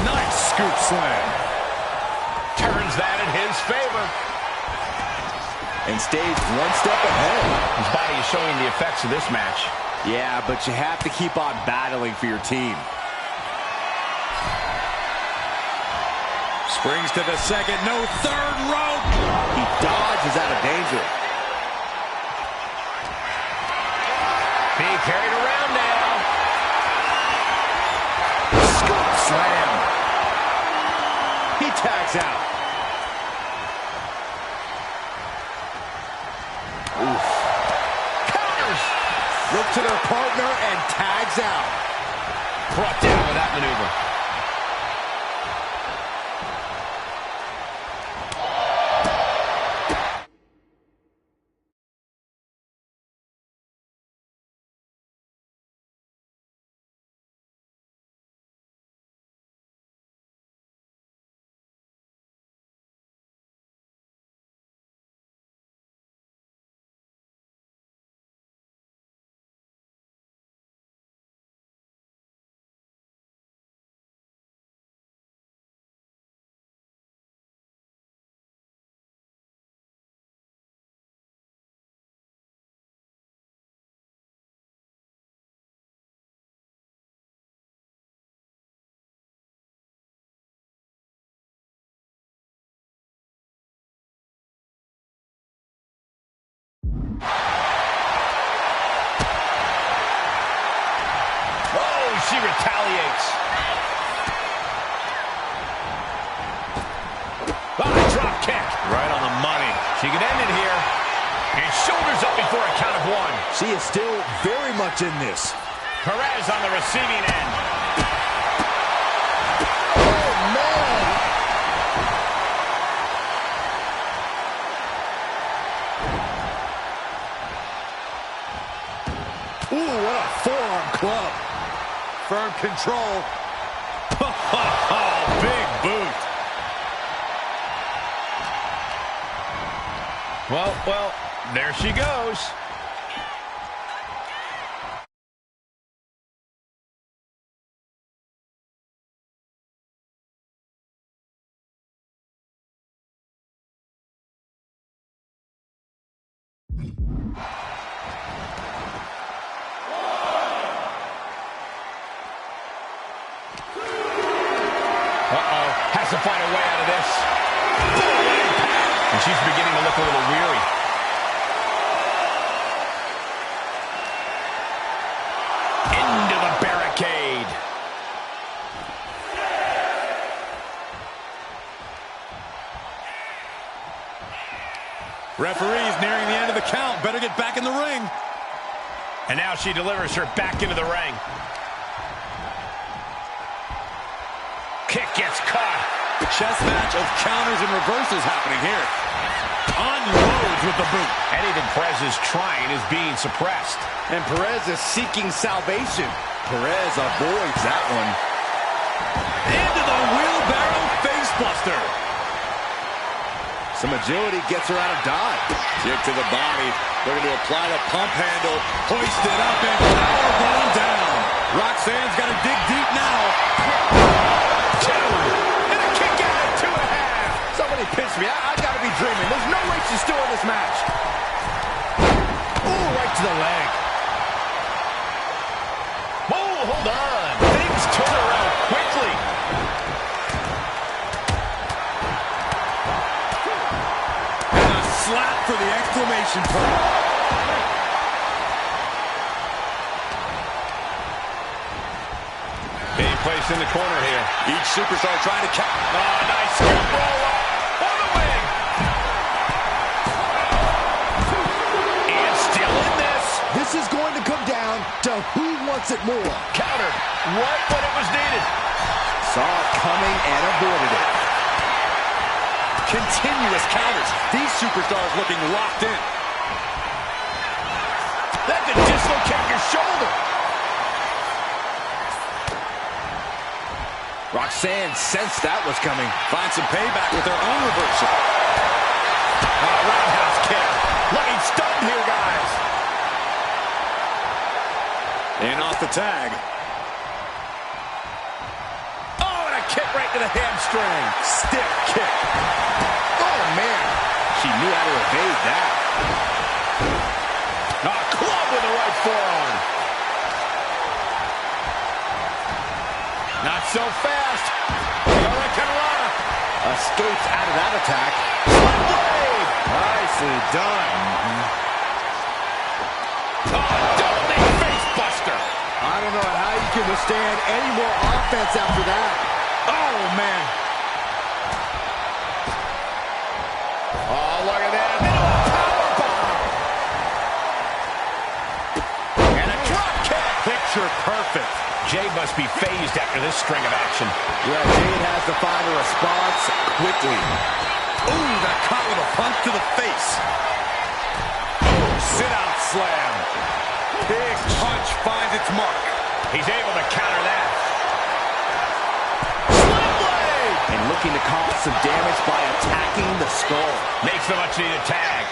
Nice scoop slam. Turns that in his favor. And stays one step ahead. His body is showing the effects of this match. Yeah, but you have to keep on battling for your team. Springs to the second, no third rope. He dodges out of danger. Being carried around now. Scoop slam. He tags out. Oof. Counters. Look to their partner and tags out. Brought down with that maneuver. She retaliates. Drop kick. Right on the money. She could end it here. And shoulders up before a count of one. She is still very much in this. Perez on the receiving end. Oh, man. Ooh, what a forearm club. Firm control. Oh, big boot. Well, there she goes. Has to find a way out of this. And she's beginning to look a little weary. Into the barricade. Referee's nearing the end of the count. Better get back in the ring. And now she delivers her back into the ring. Kick gets caught. Chess match of counters and reversals happening here. Unloads with the boot. Anything Perez is trying is being suppressed. And Perez is seeking salvation. Perez avoids that one. Into the wheelbarrow facebuster. Some agility gets her out of dodge. Kick to the body. Looking to apply the pump handle. Hoisted up and powerbomb down. Roxanne's got to dig deep now. Two. And a kick out at 2.5. Somebody pinch me. I gotta be dreaming. There's no way she's still in this match. Ooh, right to the leg. Oh, hold on. Things turn around quickly. And a slap for the exclamation point. Being placed in the corner here. Each superstar trying to catch. Oh, nice scoop roll up for the win. wants it more. Countered right when it was needed. Saw it coming and avoided it. Continuous counters. These superstars looking locked in. That could dislocate your shoulder. Roxanne sensed that was coming. Find some payback with their own reversal. Roundhouse kick. Looking stunned here, guys. And off the tag. Oh, and a kick right to the hamstring. Stiff kick. Oh, man. She knew how to evade that. A club with the right forearm. Not so fast. Hurricanrana. Escapes out of that attack. Slim blade. Nicely done. Double knee face buster. I don't know how you can withstand any more offense after that. Oh, man. Oh, look at that. Powerbomb. And a drop kick. Picture perfect. Jade must be phased after this string of action. Yeah, Jade has to find a response quickly. Ooh, that caught with a punch to the face. Oh, sit-out slam. Big punch finds its mark. He's able to counter that. Slim blade! And looking to cause some damage by attacking the skull. Makes the much-needed tag.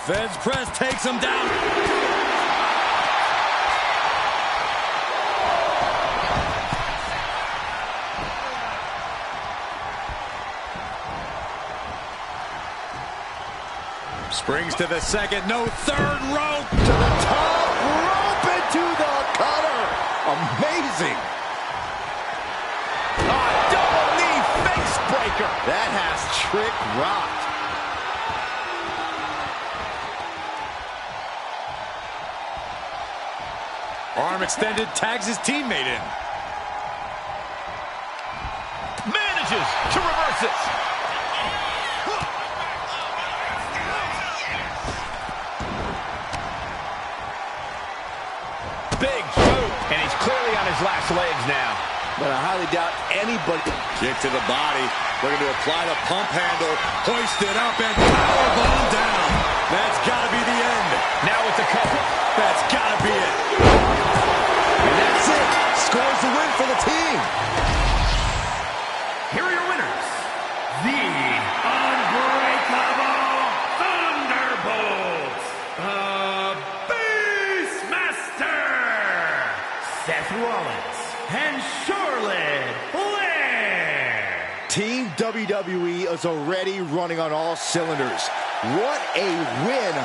Feds press takes him down. Springs to the second, no third rope. To the top rope into the cutter. Amazing. Double knee face breaker. That has Trick rocked. Arm extended, tags his teammate in. Manages to reverse it. Big boot, and he's clearly on his last legs now. But I highly doubt anybody... Kick to the body, looking to apply the pump handle, hoist it up and powerbomb down. That's gotta be the end. Now with the cover. That's gotta be it. And that's it. Scores the win for the team. Here are your winners. The Unbreakable Thunderbolts. Beastmaster. Seth Rollins and Charlotte Flair. Team WWE is already running on all cylinders. What a win